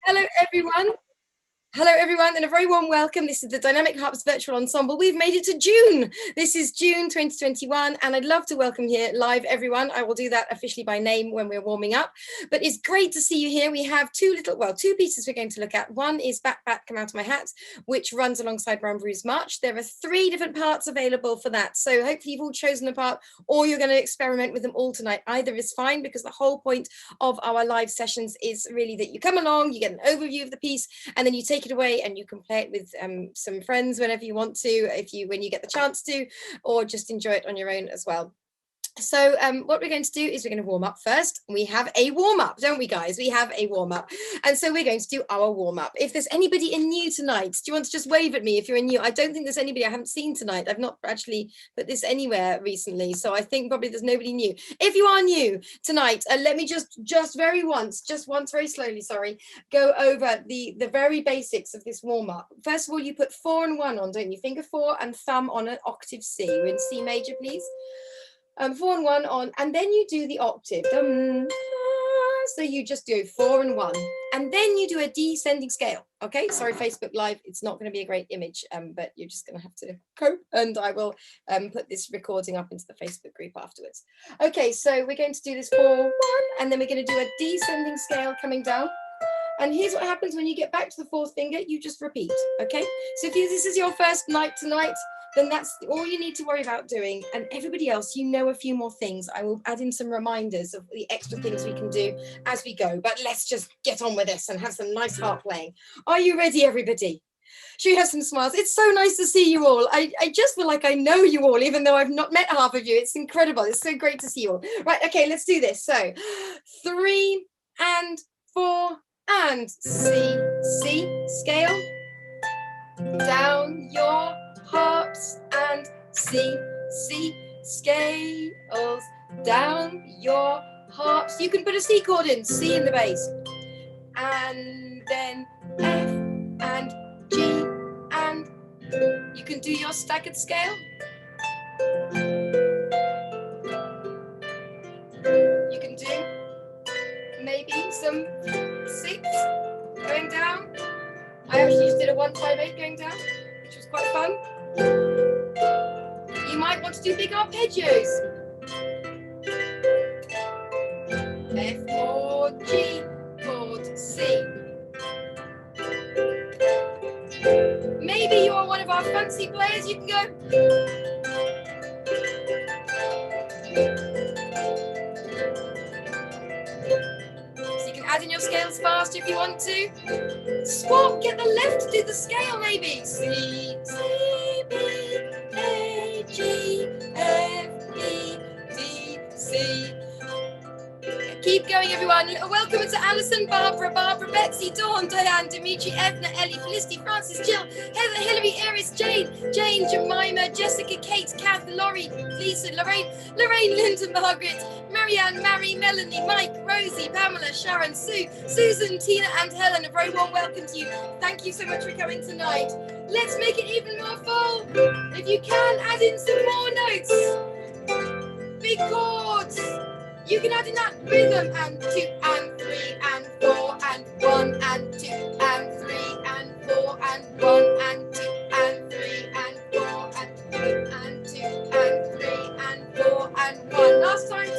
Hello, everyone. Hello, everyone, and a very warm welcome. This is the Dynamic Harps Virtual Ensemble. We've made it to June. This is June 2021, and I'd love to welcome here live everyone. I will do that officially by name when we're warming up, but it's great to see you here. We have two pieces we're going to look at. One is Bat Bat Come Out of My Hat, which runs alongside Brian Boru's March. There are 3 different parts available for that, so hopefully you've all chosen a part, or you're going to experiment with them all tonight. Either is fine, because the whole point of our live sessions is really that you come along, you get an overview of the piece, and then you take it away and you can play it with some friends whenever you want to, when you get the chance to, or just enjoy it on your own as well. So what we're going to do is we're going to warm up first. We have a warm up, don't we, guys? We have a warm up. And so we're going to do our warm up. If there's anybody in new tonight, do you want to just wave at me if you're in new? I don't think there's anybody I haven't seen tonight. I've not actually put this anywhere recently. So I think probably there's nobody new. If you are new tonight, let me just once very slowly, sorry, go over the very basics of this warm up. First of all, you put 4 and 1 on, don't you? Finger 4 and thumb on an octave C. We're in C major, please. 4 and 1 on, and then you do the octave. So you just do 4 and 1, and then you do a descending scale. Okay, sorry, Facebook Live, it's not going to be a great image, but you're just going to have to cope, and I will put this recording up into the Facebook group afterwards. Okay, so we're going to do this 4, 1, and then we're going to do a descending scale coming down. And here's what happens when you get back to the 4th finger. You just repeat. Okay, so if this is your first night tonight, then that's all you need to worry about doing. And everybody else, you know a few more things. I will add in some reminders of the extra things we can do as we go. But let's just get on with this and have some nice harp playing. Are you ready, everybody? Should we have some smiles? It's so nice to see you all. I just feel like I know you all, even though I've not met half of you. It's incredible. It's so great to see you all. Right, okay, let's do this. So 3 and 4 and C, scale. Down your harps and C, scales. Down your harps. You can put a C chord in, C in the bass. And then F and G, and you can do your staggered scale. You can do maybe some 6 going down. I actually just did a 1-5-8 going down, which was quite fun. You might want to do big arpeggios. F chord, G chord, C. Maybe you are one of our fancy players, you can go. So you can add in your scales faster if you want to. Swap, get the left to do the scale maybe. C, B, A, G, F, E, D, C. Keep going, everyone. Welcome to Alison, Barbara, Betsy, Dawn, Diane, Dimitri, Edna, Ellie, Felicity, Francis, Jill, Heather, Hilary, Iris, Jane, Jemima, Jessica, Kate, Kath, Laurie, Lisa, Lorraine, Linda, Margaret, Marianne, Mary, Melanie, Mike, Rosie, Pamela, Sharon, Sue, Susan, Tina, and Helen. A very warm welcome to you. Thank you so much for coming tonight. Let's make it even more full. If you can, add in some more notes. Big chords. You can add in that rhythm, and 2 and 3 and 4 and 1 and 2 and 3 and 4 and 1 and 2 and 3 and 4 and 2 and 2 and 3 and 4 and 1. Last time, 2,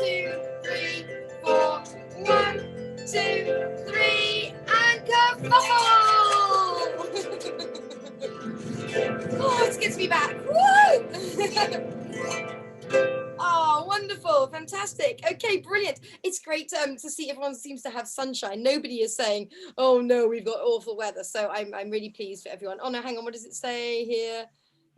3, 4, 1, 2, 3, and kerfuffle! Oh, it gets me back. Woo! Oh, wonderful, fantastic. Okay, brilliant. It's great to see everyone seems to have sunshine. Nobody is saying, oh no, we've got awful weather. So I'm really pleased for everyone. Oh no, hang on, what does it say here?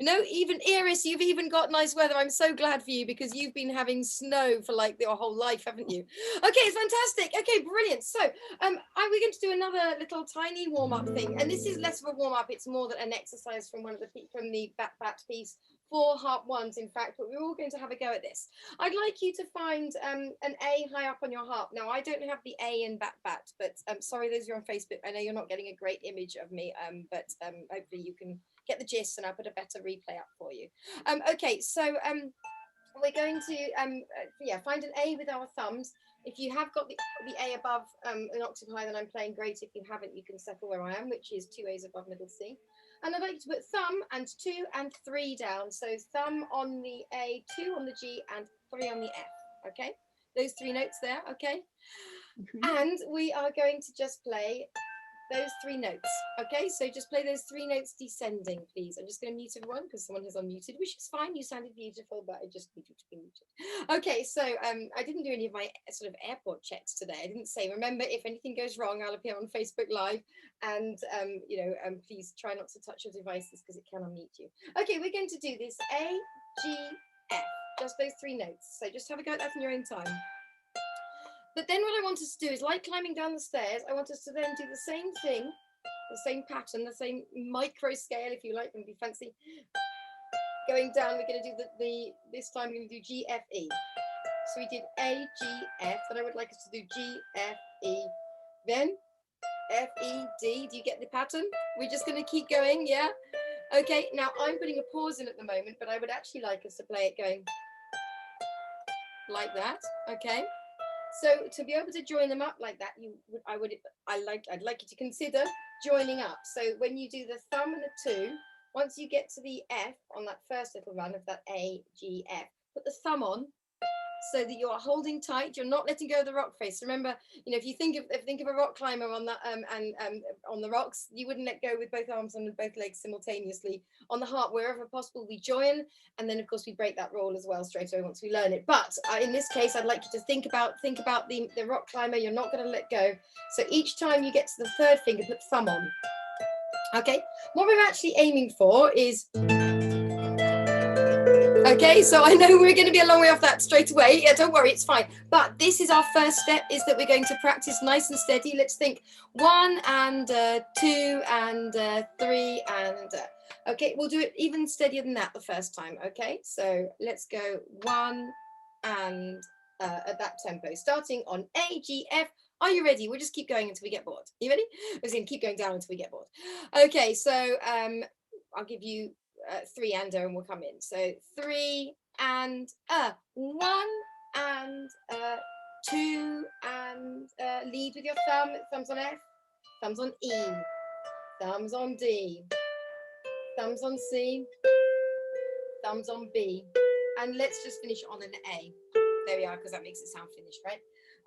No, even Iris, you've even got nice weather. I'm so glad for you, because you've been having snow for like your whole life, haven't you? Okay, it's fantastic. Okay, brilliant. So we're going to do another little tiny warm-up thing, and this is less of a warm-up. It's more than an exercise from the Bat Bat piece. 4 harp ones, in fact, but we're all going to have a go at this. I'd like you to find an A high up on your harp. Now, I don't have the A in Bat Bat, but sorry, those who are on Facebook, I know you're not getting a great image of me, but hopefully you can get the gist, and I'll put a better replay up for you. Okay, so we're going to find an A with our thumbs. If you have got the A above an octave higher than I'm playing, great. If you haven't, you can settle where I am, which is 2 A's above middle C. And I'd like you to put thumb and 2 and 3 down. So thumb on the A, 2 on the G, and 3 on the F. Okay, those 3 notes there. Okay, and we are going to just play those 3 notes. Okay, so just play those 3 notes descending, please. I'm just going to mute everyone because someone has unmuted, which is fine. You sounded beautiful, but I just need you to be muted. Okay, so I didn't do any of my sort of airport checks today. I didn't say, remember, if anything goes wrong, I'll appear on Facebook Live, and please try not to touch your devices because it can unmute you. Okay, we're going to do this A, G, F, just those 3 notes. So just have a go at that in your own time. But then what I want us to do is, like climbing down the stairs, I want us to then do the same thing, the same pattern, the same micro scale, if you like, and be fancy. Going down, we're going to do this time we're going to do G, F, E. So we did A, G, F, and I would like us to do G, F, E, then F, E, D. Do you get the pattern? We're just going to keep going, yeah? Okay, now I'm putting a pause in at the moment, but I would actually like us to play it going like that, okay? So to be able to join them up like that, I'd like you to consider joining up. So when you do the thumb and the 2, once you get to the F on that first little run of that A, G, F, put the thumb on so that you're holding tight. You're not letting go of the rock face. Remember, if you think of a rock climber on that on the rocks, you wouldn't let go with both arms and both legs simultaneously. On the harp, wherever possible, we join, and then of course we break that roll as well straight away once we learn it. But in this case, I'd like you to think about the rock climber. You're not going to let go. So each time you get to the 3rd finger, put thumb on. Okay. What we're actually aiming for is. Okay, so I know we're going to be a long way off that straight away. Yeah, don't worry, it's fine. But this is our first step, is that we're going to practice nice and steady. Let's think 1 and 2 and 3 and... okay, we'll do it even steadier than that the first time, okay? So let's go 1 and at that tempo, starting on A, G, F. Are you ready? We'll just keep going until we get bored. Are you ready? We're going to keep going down until we get bored. Okay, so I'll give you 3 and we'll come in. So 3 and 1 and 2 and lead with your thumb. Thumbs on F, thumbs on E, thumbs on D, thumbs on C, thumbs on B, and let's just finish on an A. There we are, because that makes it sound finished, right?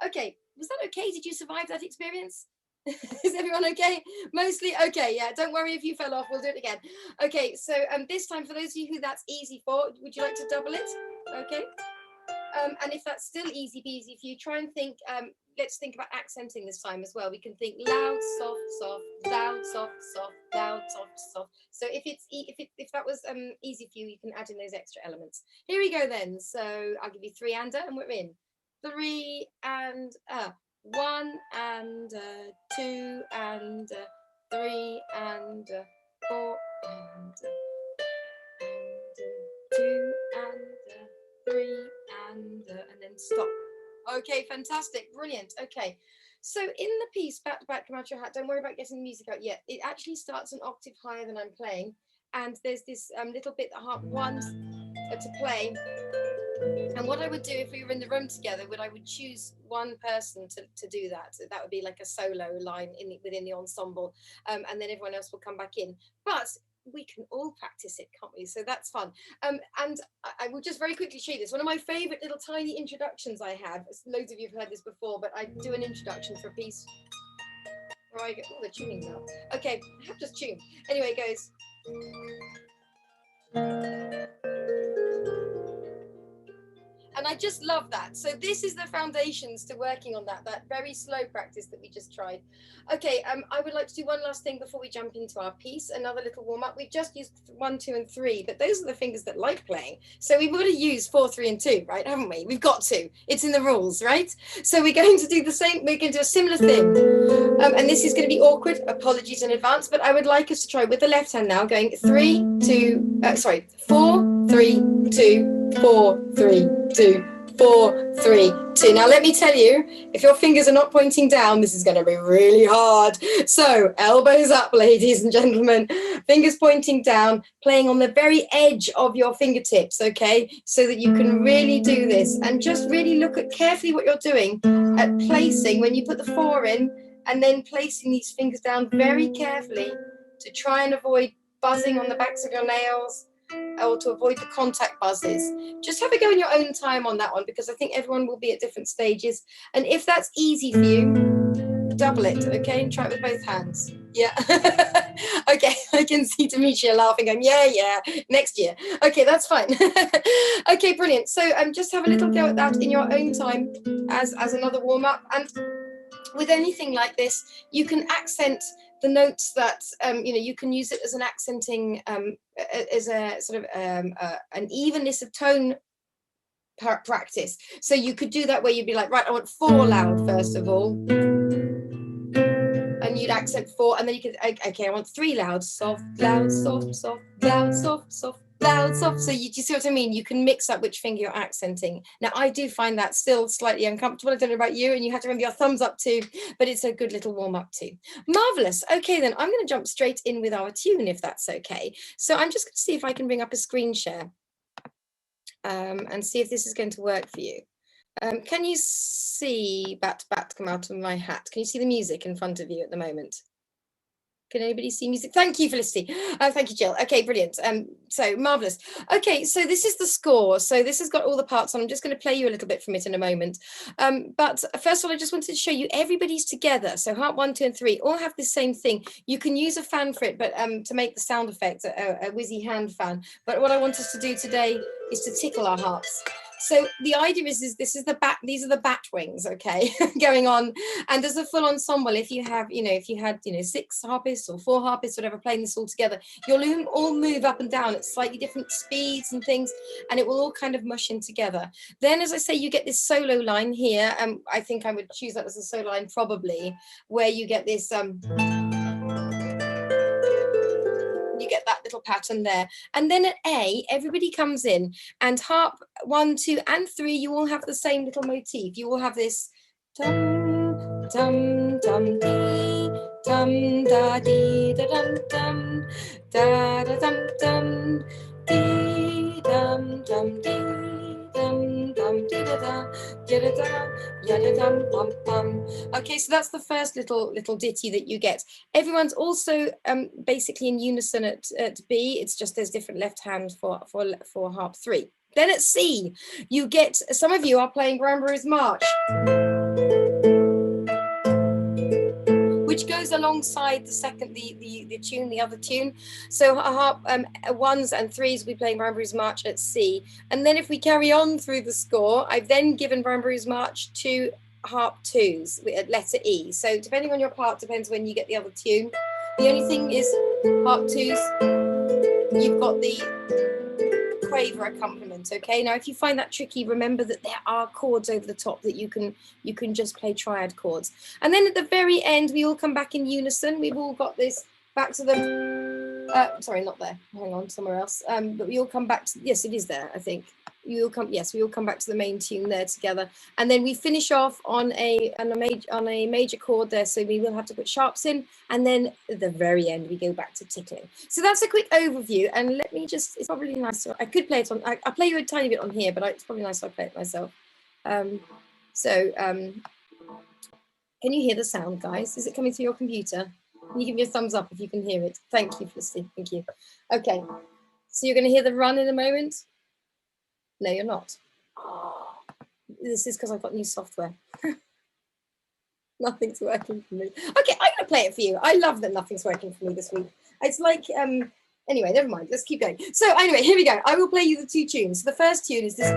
Okay, was that okay? Did you survive that experience? Is everyone okay? Mostly okay, yeah. Don't worry if you fell off, we'll do it again. Okay, so this time, for those of you who that's easy for, would you like to double it? Okay. And if that's still easy peasy for you, try and think, let's think about accenting this time as well. We can think loud, soft, soft, loud, soft, soft, loud, soft, soft. So if that was easy for you, you can add in those extra elements. Here we go then. So I'll give you 3 and we're in. 3 and 1 and 2 and 3 and 4 and 2 and 3 and then stop. Okay, fantastic, brilliant. Okay, so in the piece, back to back, come out your hat. Don't worry about getting the music out yet. It actually starts an octave higher than I'm playing, and there's this little bit that harp wants to play. And what I would do if we were in the room together, I would choose one person to do that. So that would be like a solo line within the ensemble, and then everyone else will come back in. But we can all practice it, can't we? So that's fun. And I will just very quickly show you this. One of my favorite little tiny introductions I have. Loads of you have heard this before, but I do an introduction for a piece where I go, oh, the tuning's out. Okay, I have just tuned. Anyway, it goes. And I just love that. So this is the foundations to working on that very slow practice that we just tried. Okay, I would like to do one last thing before we jump into our piece, another little warm up. We've just used 1, 2, and 3, but those are the fingers that like playing. So we've got to use 4, 3, and 2, right? Haven't we? We've got to. It's in the rules, right? So we're going to do the same. We're going to do a similar thing. And this is going to be awkward. Apologies in advance, but I would like us to try with the left hand now, going 4, 3, 2, 4, 3, 2, 4, 3, 2. Now let me tell you, if your fingers are not pointing down, this is going to be really hard. So elbows up, ladies and gentlemen, fingers pointing down, playing on the very edge of your fingertips, okay, so that you can really do this, and just really look at carefully what you're doing at placing when you put the 4 in, and then placing these fingers down very carefully to try and avoid buzzing on the backs of your nails, or to avoid the contact buzzes. Just have a go in your own time on that one, because I think everyone will be at different stages. And if that's easy for you, double it, okay? And try it with both hands. Yeah. Okay, I can see Demetria laughing, going, yeah, next year. Okay, that's fine. Okay, brilliant. So just have a little go at that in your own time as another warm-up. And with anything like this, you can accent the notes that, you can use it as an accenting, as a sort of an evenness of tone practice. So you could do that where you'd be like, right, I want 4 loud first of all. And you'd accent 4, and then you could, okay, I want 3 loud, soft, loud, soft, soft, loud, soft, soft, loud, soft. So do you see what I mean? You can mix up which finger you're accenting. Now, I do find that still slightly uncomfortable. I don't know about you, and you have to remember your thumbs up too, but it's a good little warm up too. Marvelous. Okay, then I'm going to jump straight in with our tune, if that's okay. So I'm just going to see if I can bring up a screen share and see if this is going to work for you. Can you see bat come out of my hat? Can you see the music in front of you at the moment? Can anybody see music? Thank you, Felicity. Thank you, Jill. Okay, brilliant. So marvelous. Okay, so this is the score. So this has got all the parts on. I'm just going to play you a little bit from it in a moment. But first of all, I just wanted to show you everybody's together. So harp 1, 2, and 3 all have the same thing. You can use a fan for it, but to make the sound effect, a whizzy hand fan. But what I want us to do today is to tickle our harps. So the idea is this is the bat, these are the bat wings, okay, going on. And as a full ensemble, if you have, if you had, 6 harpists or 4 harpists, whatever, playing this all together, you'll all move up and down at slightly different speeds and things, and it will all kind of mush in together. Then, as I say, you get this solo line here. I think I would choose that as a solo line probably, where you get this, you get that little pattern there. And then at A, everybody comes in, and harp 1, 2, and 3, you all have the same little motif. You all have this dum, dum, dum, dee, dum, da, dee, da, dum, dum, da, da, dum, dum, dee, dum, dum, dee, dum, dum, dee, da, da, da, da, yada, dum, bum, bum. Okay, so that's the first little ditty that you get. Everyone's also basically in unison at B. It's just there's different left hand for harp 3. Then at C, you get, some of you are playing Brian Boru's March, which goes alongside the second, the tune, the other tune. So harp 1s and 3s will be playing Brian Boru's March at C. And then if we carry on through the score, I've then given Brian Boru's March to harp 2s at letter E. So depending on your part, depends when you get the other tune. The only thing is harp 2s, you've got the quaver accompaniment. Okay, now if you find that tricky, remember that there are chords over the top that you can just play triad chords. And then at the very end, we all come back in unison. We've all got this back to the sorry, not there, hang on, somewhere else. But we all come back to, yes, it is there, I think. We all come back to the main tune there together, and then we finish off on a major chord there. So we will have to put sharps in, and then at the very end we go back to tickling. So that's a quick overview, and let me just, it's probably nice. I could play it on, I play you a tiny bit on here, but it's probably nice if I play it myself. Can you hear the sound, guys? Is it coming through your computer? Can you give me a thumbs up if you can hear it? Thank you, Felicity. Thank you. Okay, so you're going to hear the run in a moment. No, you're not. Oh, this is because I've got new software. Nothing's working for me. Okay, I'm going to play it for you. I love that nothing's working for me this week. It's like, anyway, never mind. Let's keep going. So anyway, here we go. I will play you the 2 tunes. So the first tune is this.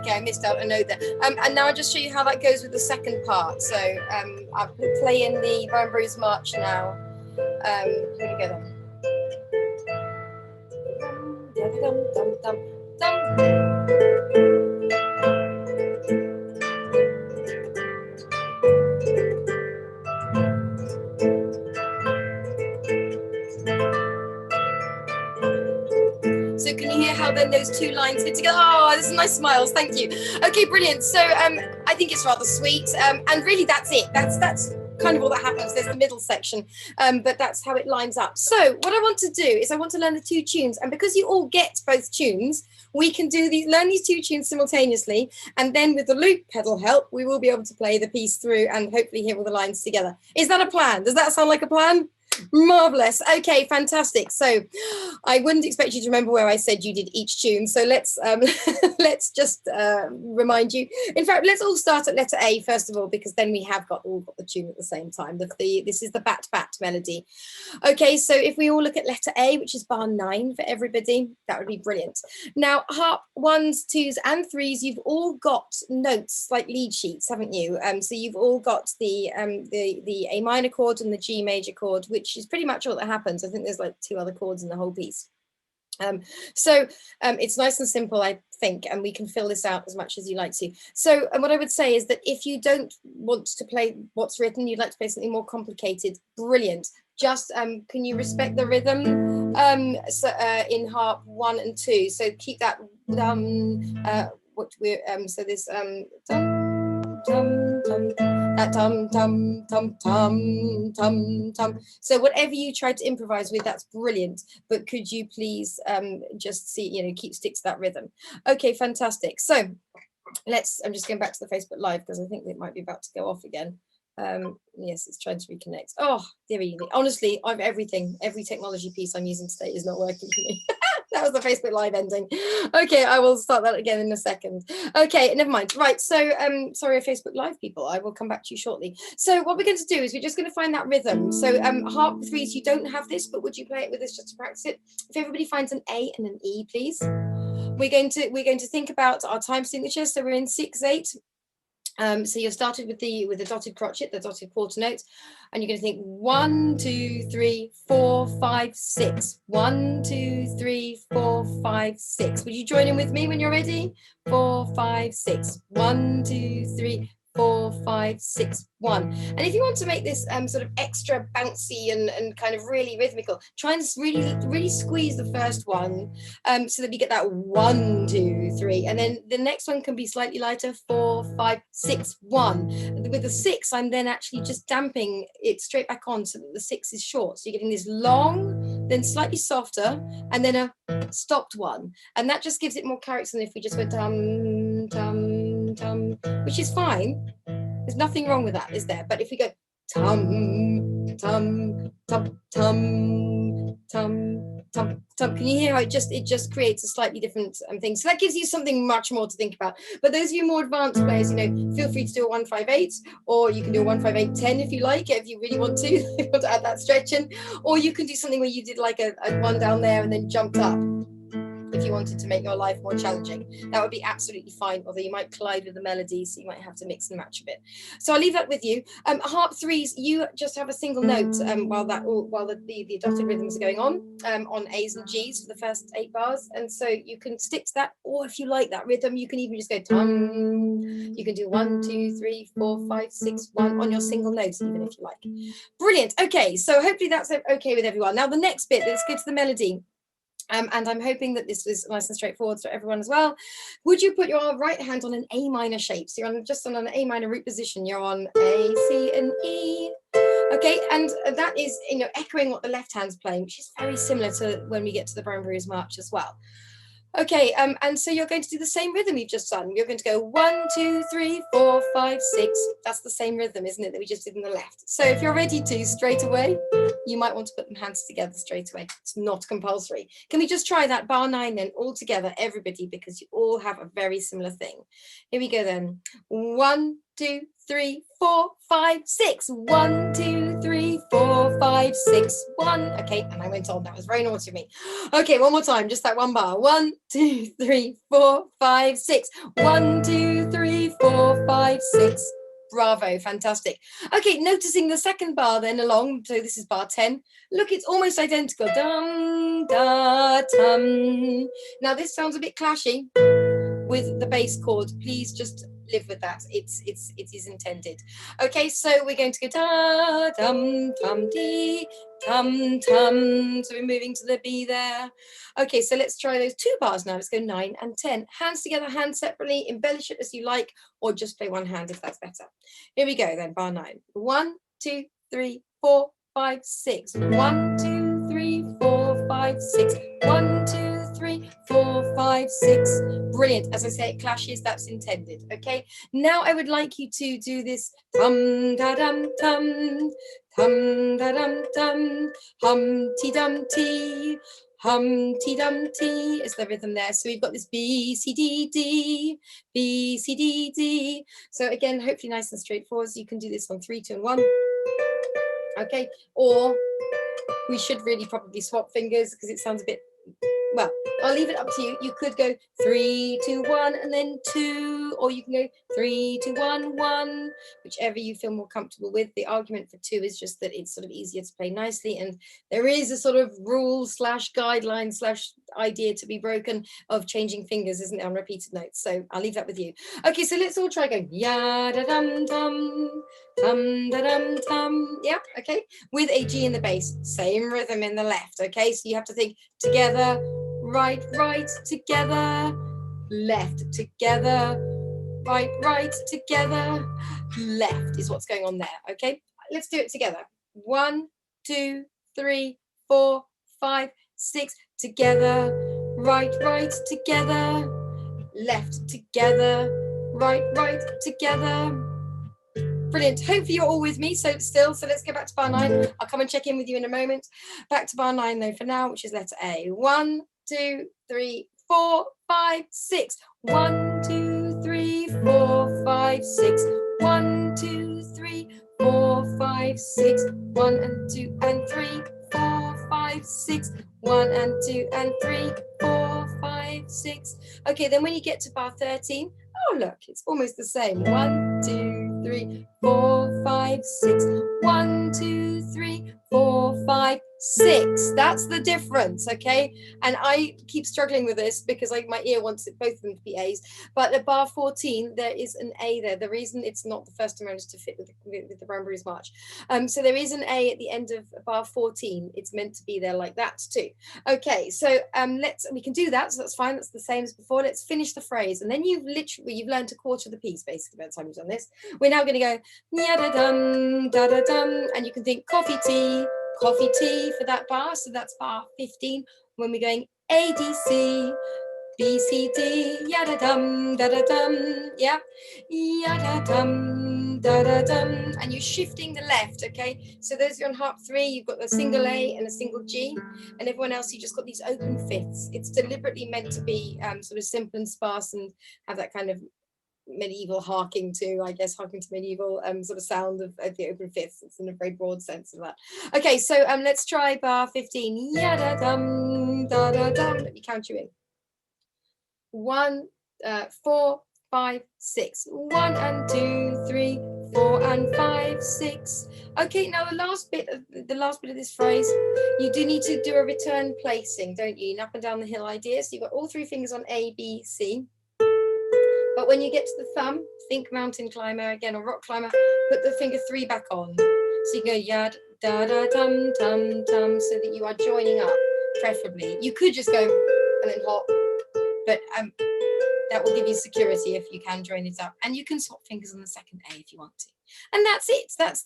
I missed out a note there. And now I'll just show you how that goes with the second part. So I'll play in the Brian Boru's March now. Here we go then. So can you hear how then those two lines fit together? Oh, there's some nice smiles. Thank you. Okay, brilliant. So I think it's rather sweet. And really, that's it. That's kind of all that happens. There's the middle section, but that's how it lines up. So what I want to do is I want to learn the two tunes, and because you all get both tunes, we can learn these two tunes simultaneously, and then with the loop pedal help, we will be able to play the piece through and hopefully hear all the lines together. Is that a plan? Does that sound like a plan? Marvelous. Okay, fantastic. So I wouldn't expect you to remember where I said you did each tune. So let's let's just remind you. In fact, let's all start at letter A first of all, because then we have all got the tune at the same time. This is the bat bat melody. Okay, so if we all look at letter A, which is bar 9 for everybody, that would be brilliant. Now, harp 1s, 2s, and 3s, you've all got notes like lead sheets, haven't you? So you've all got the A minor chord and the G major chord, which is pretty much all that happens. I think there's like 2 other chords in the whole piece. So it's nice and simple, I think, and we can fill this out as much as you like to. So what I would say is that if you don't want to play what's written, you'd like to play something more complicated, brilliant. Just can you respect the rhythm in harp 1 and 2? So keep that what we're so this that tum tum tum tum tum tum. So whatever you try to improvise with, that's brilliant. But could you please just stick to that rhythm? Okay, fantastic. So I'm just going back to the Facebook Live because I think it might be about to go off again. Yes, it's trying to reconnect. Oh, dear me. Honestly, every technology piece I'm using today is not working for me. That was the Facebook Live ending. Okay, I will start that again in a second. Okay, never mind. Right, so sorry, Facebook Live people, I will come back to you shortly. So what we're going to do is we're just going to find that rhythm. So harp 3s, you don't have this, but would you play it with us just to practice it? If everybody finds an A and an E, please. We're going to think about our time signature. So we're in 6/8. So you're started with the dotted crotchet, the dotted quarter note, and you're going to think 1, 2, 3, 4, 5, 6. 1, 2, 3, 4, 5, 6. Would you join in with me when you're ready? 4, 5, 6. 1, 2, 3, 4, 5, 6, 1. And if you want to make this sort of extra bouncy and kind of really rhythmical, try and really squeeze the first one so that you get that 1, 2, 3, and then the next one can be slightly lighter, 4, 5, 6, 1. With the 6, I'm then actually just damping it straight back on so that the 6 is short. So you're getting this long, then slightly softer, and then a stopped one, and that just gives it more character than if we just went tum tum tum, which is fine. There's nothing wrong with that, is there? But if we go tum tum tum tum tum tum tum, can you hear how it just creates a slightly different thing? So that gives you something much more to think about. But those of you more advanced players, feel free to do a 1-5-8, or you can do a 1-5-8-10 if you like it, if you really want to, if you want to add that stretch in, or you can do something where you did like a 1 down there and then jumped up. If you wanted to make your life more challenging, that would be absolutely fine, although you might collide with the melody, so you might have to mix and match a bit. So I'll leave that with you. Harp 3s, you just have a single note while the dotted rhythms are going on A's and G's for the first 8 bars, and so you can stick to that, or if you like that rhythm, you can even just go tum. You can do 1, 2, 3, 4, 5, 6, 1 on your single note, even if you like. Brilliant. Okay, so hopefully that's okay with everyone. Now the next bit, let's go to the melody. And I'm hoping that this was nice and straightforward for everyone as well. Would you put your right hand on an A minor shape? So you're just on an A minor root position. You're on A, C, and E. Okay, and that is echoing what the left hand's playing, which is very similar to when we get to the Brian Boru's March as well. Okay, and so you're going to do the same rhythm you've just done. You're going to go 1, 2, 3, 4, 5, 6. That's the same rhythm, isn't it, that we just did in the left? So if you're ready to straight away, you might want to put them hands together straight away. It's not compulsory. Can we just try that bar 9 then all together, everybody, because you all have a very similar thing. Here we go then. 1, 2, 3, 4, 5, 6. 1, 2, 3, 4, 5, 6, 1. Okay, and I went on. That was very naughty of me. Okay, one more time, just that one bar. 1, 2, 3, 4, 5, 6. 1, 2, 3, 4, 5, 6. Bravo, fantastic. Okay, noticing the second bar then along. So this is bar 10. Look, it's almost identical. Dum, da, tum. Now this sounds a bit clashy with the bass chord. Please just live with that. It is intended. Okay, so we're going to go da dum tum dee tum tum. So we're moving to the B there. Okay, so let's try those 2 bars now. Let's go 9 and 10. Hands together, hands separately. Embellish it as you like, or just play one hand if that's better. Here we go then. Bar 9. 1, 2, 3, 4, 5, 6. 1, 2, 3, 4, 5, 6. 1, 2, 3, 4, 5, 6. Brilliant. As I say, it clashes. That's intended. Okay. Now I would like you to do this tum da dum tum, tum da dum tum, humpty dumpty, humpty dumpty. Is the rhythm there? So we've got this B C D D, B C D D. So again, hopefully nice and straightforward. So you can do this on 3, 2, and 1. Okay. Or we should really probably swap fingers because it sounds a bit, well, I'll leave it up to you. You could go 3, 2, 1 and then 2, or you can go 3, 2, 1, 1, whichever you feel more comfortable with. The argument for 2 is just that it's sort of easier to play nicely, and there is a sort of rule / guideline / idea to be broken of changing fingers, isn't there, on repeated notes. So I'll leave that with you. Okay, so let's all try going ya da dum dum, tum da dum tum. Yeah, okay, with a G in the bass, same rhythm in the left. Okay, so you have to think together, right, right, together, left, together, right, right, together, left is what's going on there. Okay, let's do it together. 1, 2, 3, 4, 5, 6, together, right, right, together, left, together, right, right, together. Brilliant. Hopefully you're all with me. So let's go back to bar 9. I'll come and check in with you in a moment. Back to bar 9 though for now, which is letter A. 1, 2, 3, 4, 5, 6. 1, 2, 3, 4, 5, 6. 1, 2, 3, 4, 5, 6. 1 and 2 and 3, 4, 5, 6. 1 and 2 and 3, 4, 5, 6. Okay, then when you get to bar 13, oh look, it's almost the same. 1, 2, 3, 4, 5, 6. 1, 2, 3, 4, 5, 6. That's the difference, okay? And I keep struggling with this because my ear wants both of them to be A's. But at bar 14, there is an A there. The reason it's not the first time is to fit with the Branbury's March. So there is an A at the end of bar 14. It's meant to be there like that too. Okay, so we can do that. So that's fine. That's the same as before. Let's finish the phrase, and then you've learned a quarter of the piece basically by the time you've done this. We're now going to go da dum da da dum, and you can think coffee tea for that bar. So that's bar 15. When we're going A D C B C D, yada dum da da dum, yeah, yada dum da da dum, and you're shifting the left. Okay, so those are on harp 3. You've got the single A and a single G, and everyone else you just got these open fifths. It's deliberately meant to be sort of simple and sparse and have that kind of medieval harking to medieval sort of sound of the open fifths. It's in a very broad sense of that. Okay, so let's try bar 15. Yada dum da da dum. Let me count you in. 1, 4, 5, 6. 1 and 2, 3, 4 and 5, 6. Okay, now the last bit of this phrase, you do need to do a return placing, don't you? An up and down the hill idea. So you've got all 3 fingers on A, B, C. But when you get to the thumb, think mountain climber again or rock climber, put the finger 3 back on. So you go yad da da dum tum tum, so that you are joining up, preferably. You could just go and then hop, but that will give you security if you can join it up. And you can swap fingers on the second A if you want to. And that's it. That's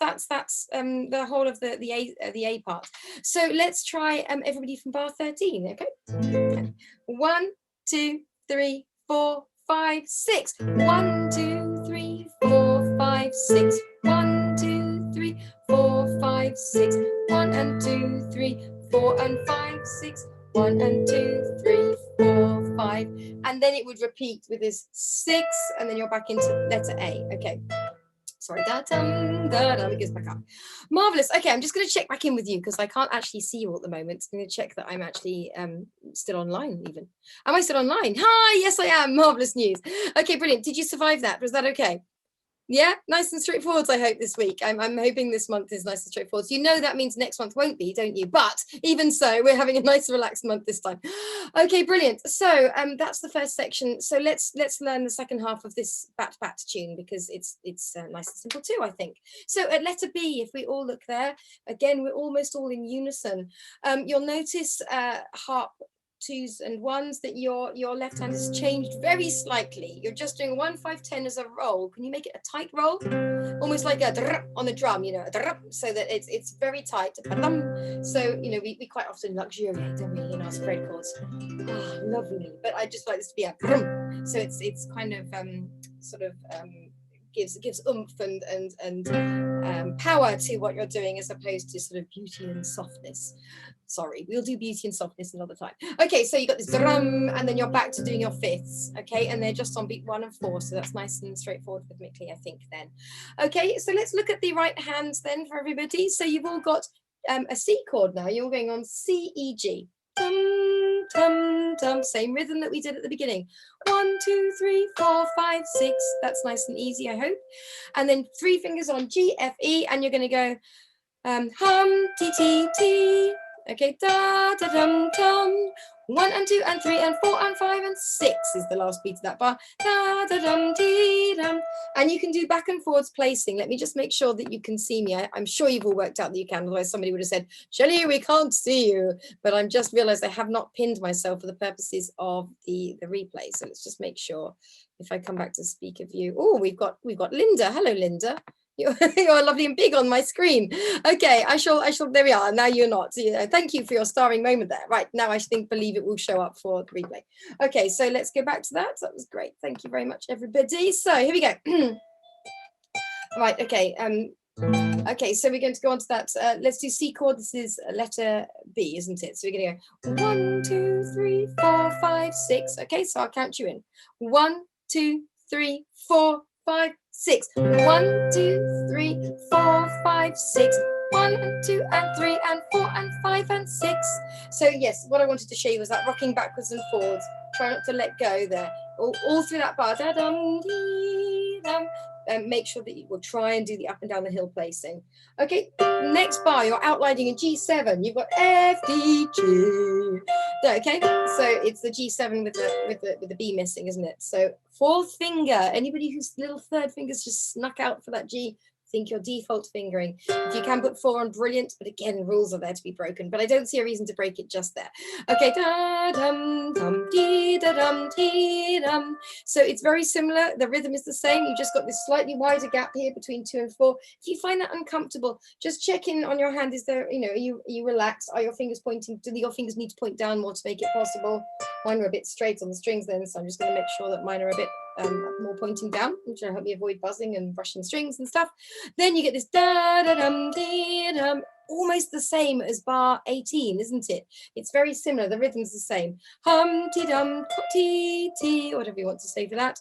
the whole of the A part. So let's try everybody from bar 13. Okay. 1, 2, 3, 4, 5, 6. 1, 2, 3, 4, 5, 6. 1, 2, 3, 4, 5, 6. 1 and 2, 3, 4 and 5, 6. 1 and 2, 3, 4, 5. And then it would repeat with this 6, and then you're back into letter A. Okay. Sorry, da-dum, da-dum, it goes back up. Marvelous. Okay, I'm just going to check back in with you because I can't actually see you all at the moment. I'm going to check that I'm actually still online even. Am I still online? Hi, yes I am. Marvelous news. Okay, brilliant. Did you survive that? Was that okay? Yeah, nice and straightforward, I hope, this week. I'm hoping this month is nice and straightforward. So you know that means next month won't be, don't you? But even so, we're having a nice relaxed month this time. Okay, brilliant. So that's the first section. So let's learn the second half of this bat tune, because it's nice and simple too, I think. So at letter B, if we all look there, again, we're almost all in unison. You'll notice harp 2s and 1s that your left hand has changed very slightly. You're just doing 1 5 10 as a roll. Can you make it a tight roll, almost like a on the drum, you know, so that it's very tight. So you know, we quite often luxuriate, don't we, in our spread chords. Oh, lovely. But I just like this to be a so it's kind of sort of gives oomph and power to what you're doing, as opposed to sort of beauty and softness. Sorry, we'll do beauty and softness another time. Okay, so you got this drum, and then you're back to doing your fifths. Okay, and they're just on beat 1 and 4, so that's nice and straightforward rhythmically, I think. Then, okay, so let's look at the right hands then for everybody. So you've all got a C chord now. You're going on C, E, G. Dum, dum, dum. Same rhythm that we did at the beginning. 1 2 3 4 5 6. That's nice and easy, I hope. And then 3 fingers on G, F, E, and you're going to go hum, ti, ti, ti. Okay, da, da, dum, dum. 1 and 2 and 3 and 4 and 5 and 6 is the last beat of that bar. Da, da, dum, dee, dum. And you can do back and forwards placing. Let me just make sure that you can see me. I'm sure you've all worked out that you can, otherwise somebody would have said, Shelley, we can't see you. But I'm just realized I have not pinned myself for the purposes of the replay. So let's just make sure. If I come back to speaker view. Oh, we've got Linda. Hello, Linda. You're lovely and big on my screen. Okay, I shall, there we are. Now you're not. Thank you for your starring moment there. Right, now I believe it will show up for the replay. Okay, so let's go back to that. That was great. Thank you very much, everybody. So here we go. Right, okay. Okay, so we're going to go on to that. Let's do C chord. This is letter B, isn't it? So we're going to go 1 2 3 4 5 6. Okay, so I'll count you in. 1 2 3 4 5 6. 1 2 3 4 5 6. 1 and 2 and 3 and 4 and 5 and 6. So yes, what I wanted to show you was that rocking backwards and forwards. Try not to let go there. All through that bar. Da dum dee dum. Make sure that you will try and do the up and down the hill placing. Okay, next bar, you're outlining in G7. You've got F, D, G. Okay, so it's the G7 with the B missing, isn't it? So 4th finger. Anybody whose little 3rd finger's just snuck out for that G, think your default fingering. If you can put 4 on, brilliant, but again, rules are there to be broken, but I don't see a reason to break it just there. Okay, da dum dum dee da dum dee dum. So it's very similar. The rhythm is the same. You just got this slightly wider gap here between 2 and 4. If you find that uncomfortable, just check in on your hand. Is there, you know, are you relaxed? Are your fingers pointing? Do your fingers need to point down more to make it possible? Mine are a bit straight on the strings then, so I'm just going to make sure that mine are a bit more pointing down, which will help me avoid buzzing and brushing strings and stuff. Then you get this da da dum dee dum, almost the same as bar 18, isn't it? It's very similar. The rhythm's the same. Hum ti dum ti ti, whatever you want to say for that.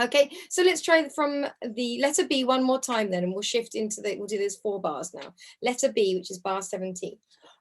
Okay, so let's try from the letter B one more time then, and we'll shift into we'll do those 4 bars now. Letter B, which is bar 17.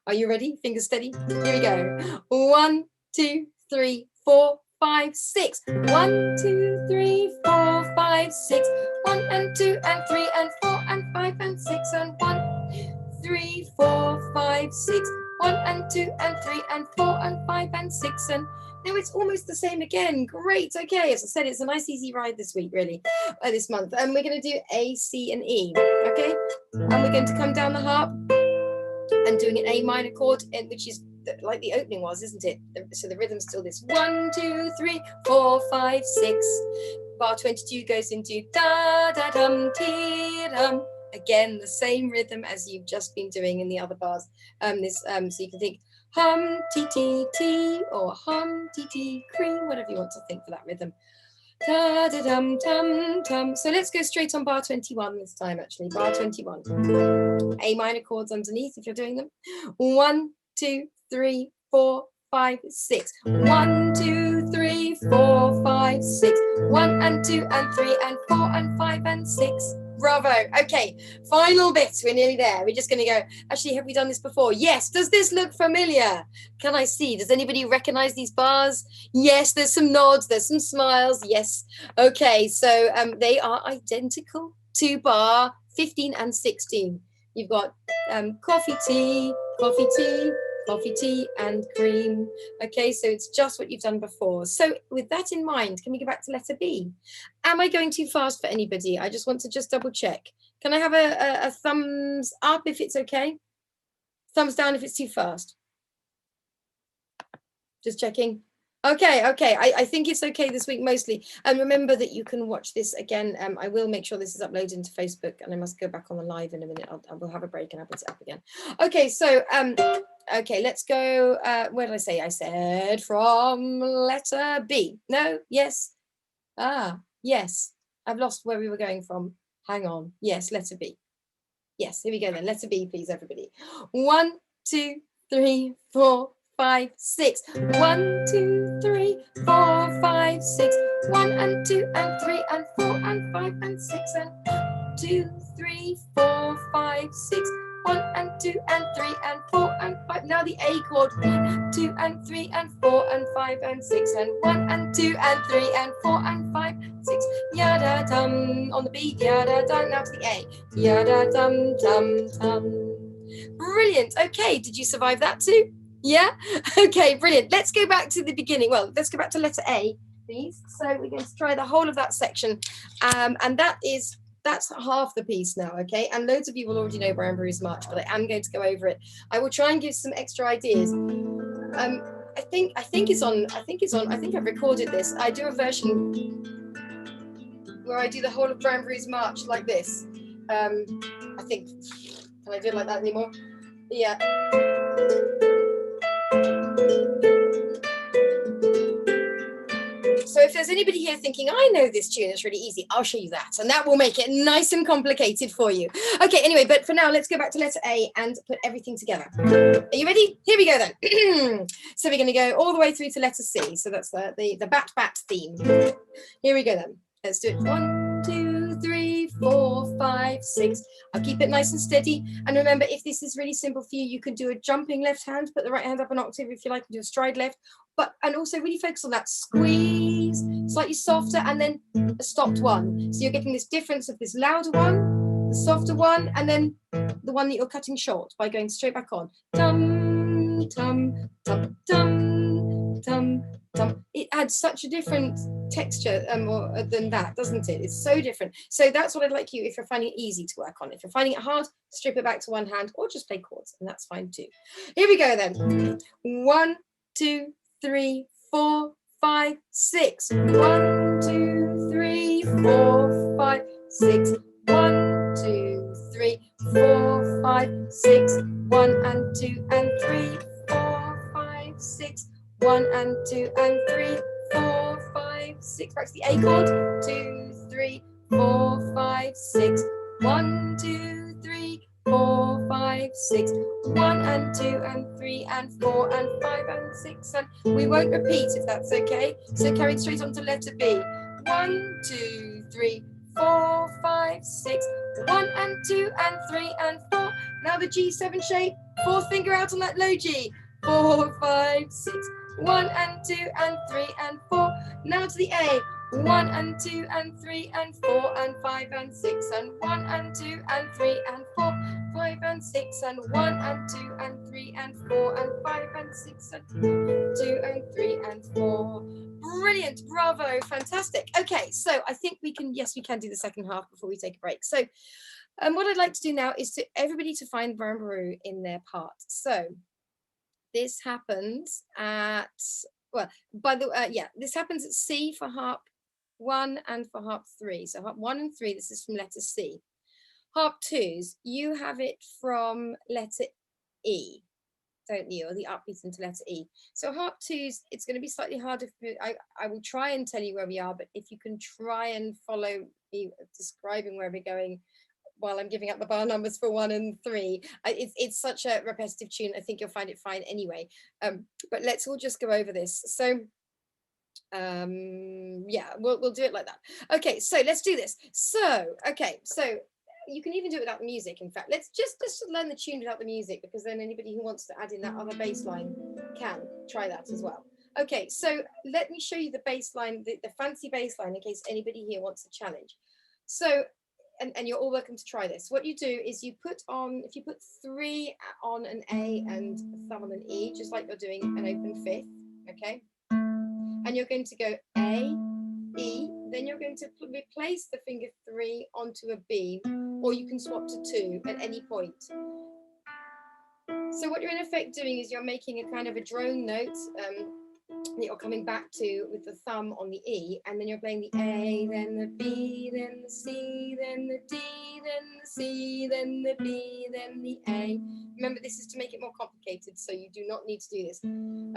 Are you ready? Fingers steady. Here we go. 1 2 3 4 5 6. 1 2 3 4 5 6. 1 and 2 and 3 and 4 and 5 and 6 and 1 3 4 5 6. 1 and 2 and 3 and 4 and 5 and 6 and now it's almost the same again. Great. Okay, as I said, it's a nice easy ride this week, really, this month. And we're going to do A, C, and E. Okay, and we're going to come down the harp and doing an A minor chord, which is like the opening was, isn't it? So the rhythm's still this 1 2 3 4 5 6. Bar 22 goes into da da dum ti dum. Again, the same rhythm as you've just been doing in the other bars. So you can think hum ti ti ti or hum ti ti cream, whatever you want to think for that rhythm. Da da dum tum tum. So let's go straight on bar 21 this time. Actually, bar 21. A minor chords underneath if you're doing them. 1 2 3 4 5 6. 1 2 3 4 5 6. 1 and 2 and 3 and 4 and 5 and 6. bravo. Okay, final bit, we're nearly there. We're just going to go, actually, have we done this before? Yes. Does this look familiar? Can I see? Does anybody recognize these bars? Yes, there's some nods, there's some smiles. Yes. Okay, so they are identical to bar 15 and 16. You've got coffee, tea, coffee, tea, coffee, tea, and cream. Okay, so it's just what you've done before. So with that in mind, can we go back to letter B? Am I going too fast for anybody? I just want to just double check. Can I have a thumbs up if it's okay? Thumbs down if it's too fast. Just checking. Okay. I think it's okay this week mostly. And remember that you can watch this again. I will make sure this is uploaded into Facebook, and I must go back on the live in a minute. I will have a break and I'll put it up again. Okay, so okay, let's go. Where did I say? I said from letter B. No, yes. Yes. I've lost where we were going from. Hang on. Yes, letter B. Yes, here we go then. Letter B, please, everybody. 1, 2, 3, 4, 5, 6. 1, 2, 3, 4, 5, 6. 1 and 2 and 3 and 4 and 5 and 6 and 2, 3, 4, 5, 6. 1 and 2 and 3 and 4 and 5. Now the A chord. 1, 2 and 3 and 4 and 5 and 6 and 1 and 2 and 3 and 4 and 5, 6. Yada dum on the B. Yada dum. Now to the A. Yada dum dum dum. Brilliant. Okay, did you survive that too? Yeah. Okay, brilliant. Let's go back to the beginning. Well, let's go back to letter A, please. So we're going to try the whole of that section, and that's half the piece now, okay? And loads of you will already know Brian Boru's March, but I am going to go over it. I will try and give some extra ideas. I think it's on. I think I've recorded this. I do a version where I do the whole of Brian Boru's March like this. I think. Can I do it like that anymore? Yeah. So if there's anybody here thinking, I know this tune, it's really easy, I'll show you that. And that will make it nice and complicated for you. Okay, anyway, but for now, let's go back to letter A and put everything together. Are you ready? Here we go then. So we're going to go all the way through to letter C. So that's the bat theme. Here we go then. Let's do it. 1, 2, 3, 4, 5, 6. I'll keep it nice and steady. And remember, if this is really simple for you, you can do a jumping left hand, put the right hand up an octave if you like, and do a stride left. And also really focus on that squeeze, slightly softer, and then a stopped one. So you're getting this difference of this louder one, the softer one, and then the one that you're cutting short by going straight back on. Dum, tum, tum, tum, tum, tum. It adds such a different texture than that, doesn't it? It's so different. So that's what I'd like you, if you're finding it easy to work on. If you're finding it hard, strip it back to one hand or just play chords, and that's fine too. Here we go then. 1, 2, 3, 4, 5, 6. 1, 2, 3, 4, 5, 6. 1, 2, 3, 4, 5, 6. 1 and 2 and 3, 4, 5, 6. 1 and 2 and 3, 4, 5, 6. Back to the A chord. 2, 3, 4, 5, 6. 1, 2, 3, 4, 5, 6. 1 and 2 and 3 and 4 and 5 and 6. And we won't repeat if that's okay. So carry straight on to letter B. 1, 2, 3, 4, 5, 6. 1 and 2 and 3 and 4. Now the G7 shape. Fourth finger out on that low G. 4, 5, 6. 1 and 2 and 3 and 4. Now to the A. 1 and 2 and 3 and 4 and 5 and 6 and 1 and 2 and 3 and 4. 5 and 6 and 1 and 2 and 3 and 4 and 5 and 6 and 2 and 3 and 4. Brilliant, bravo, fantastic. Okay, so I think we can do the second half before we take a break. So what I'd like to do now is to everybody to find Brian Boru in their part. So this happens at, this happens at C for harp 1 and for harp 3. So harp 1 and 3, this is from letter C. Harp 2s, you have it from letter E, don't you? Or the upbeat into letter E. So harp 2s, it's going to be slightly harder. I will try and tell you where we are, but if you can try and follow me describing where we're going while I'm giving up the bar numbers for 1 and 3. It's such a repetitive tune. I think you'll find it fine anyway. But let's all just go over this. So we'll do it like that. Okay, so let's do this. So okay, so you can even do it without the music. In fact, let's just learn the tune without the music, because then anybody who wants to add in that other bass line can try that as well. Okay, so let me show you the bass line, the fancy bass line, in case anybody here wants a challenge. So, and you're all welcome to try this. What you do is you put on, if you put 3 on an A and a thumb on an E, just like you're doing an open fifth, okay? And you're going to go A, E, then you're going to replace the finger 3 onto a B, or you can swap to 2 at any point. So what you're in effect doing is you're making a kind of a drone note that you're coming back to with the thumb on the E, and then you're playing the A, then the B, then the C, then the D, then the C, then the B, then the A. Remember, this is to make it more complicated, so you do not need to do this.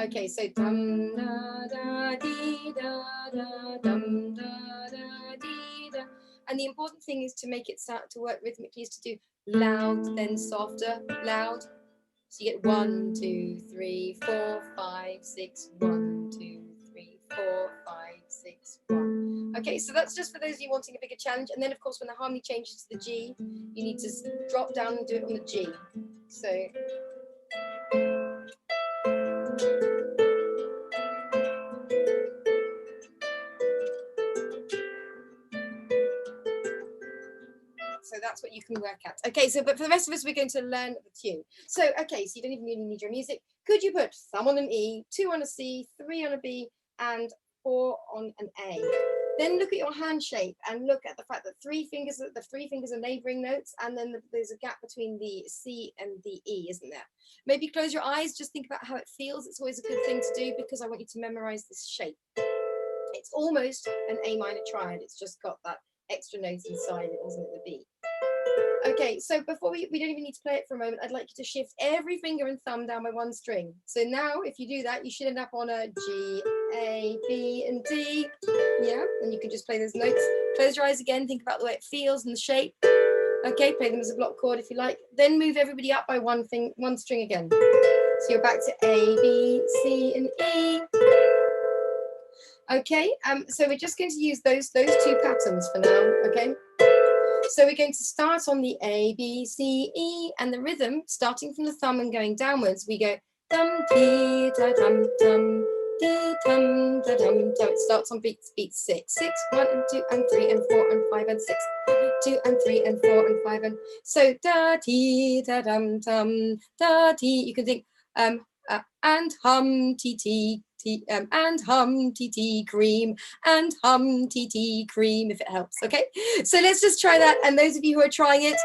Okay, so dum da da dee da da dum da da dee da. And the important thing is to make it start to work rhythmically, is to do loud, then softer, loud. So you get 1, 2, 3, 4, 5, 6, 1, 2, 3, 4, 5, 6, 1. Okay, so that's just for those of you wanting a bigger challenge. And then, of course, when the harmony changes to the G, you need to drop down and do it on the G. So. So that's what you can work at. Okay, so but for the rest of us, we're going to learn the tune. So, okay, so you don't even really need your music. Could you put thumb on an E, 2 on a C, 3 on a B, and 4 on an A? Then look at your hand shape and look at the fact that the three fingers are neighboring notes, and then there's a gap between the C and the E, isn't there? Maybe close your eyes, just think about how it feels. It's always a good thing to do, because I want you to memorize this shape. It's almost an A minor triad. It's just got that extra note inside it, isn't it, the B? Okay, so before we don't even need to play it for a moment, I'd like you to shift every finger and thumb down by 1 string. So now, if you do that, you should end up on a G, A, B, and D. Yeah, and you can just play those notes. Close your eyes again, think about the way it feels and the shape. Okay, play them as a block chord if you like. Then move everybody up by 1 string again. So you're back to A, B, C, and E. Okay, so we're just going to use those 2 patterns for now, okay? So we're going to start on the A, B, C, E, and the rhythm, starting from the thumb and going downwards, we go dum, dee, da, dum, dum, dee, dum, da, dum, dum. It starts on beat 6. 6, 1 and 2 and 3 and 4 and 5 and 6. 2 and 3 and 4 and 5 and so da, dee, da, dum, dum, da, dee. You can think and hum, tee, tee. And hum tee cream, and hum tee cream, if it helps. Okay, so let's just try that. And those of you who are trying it,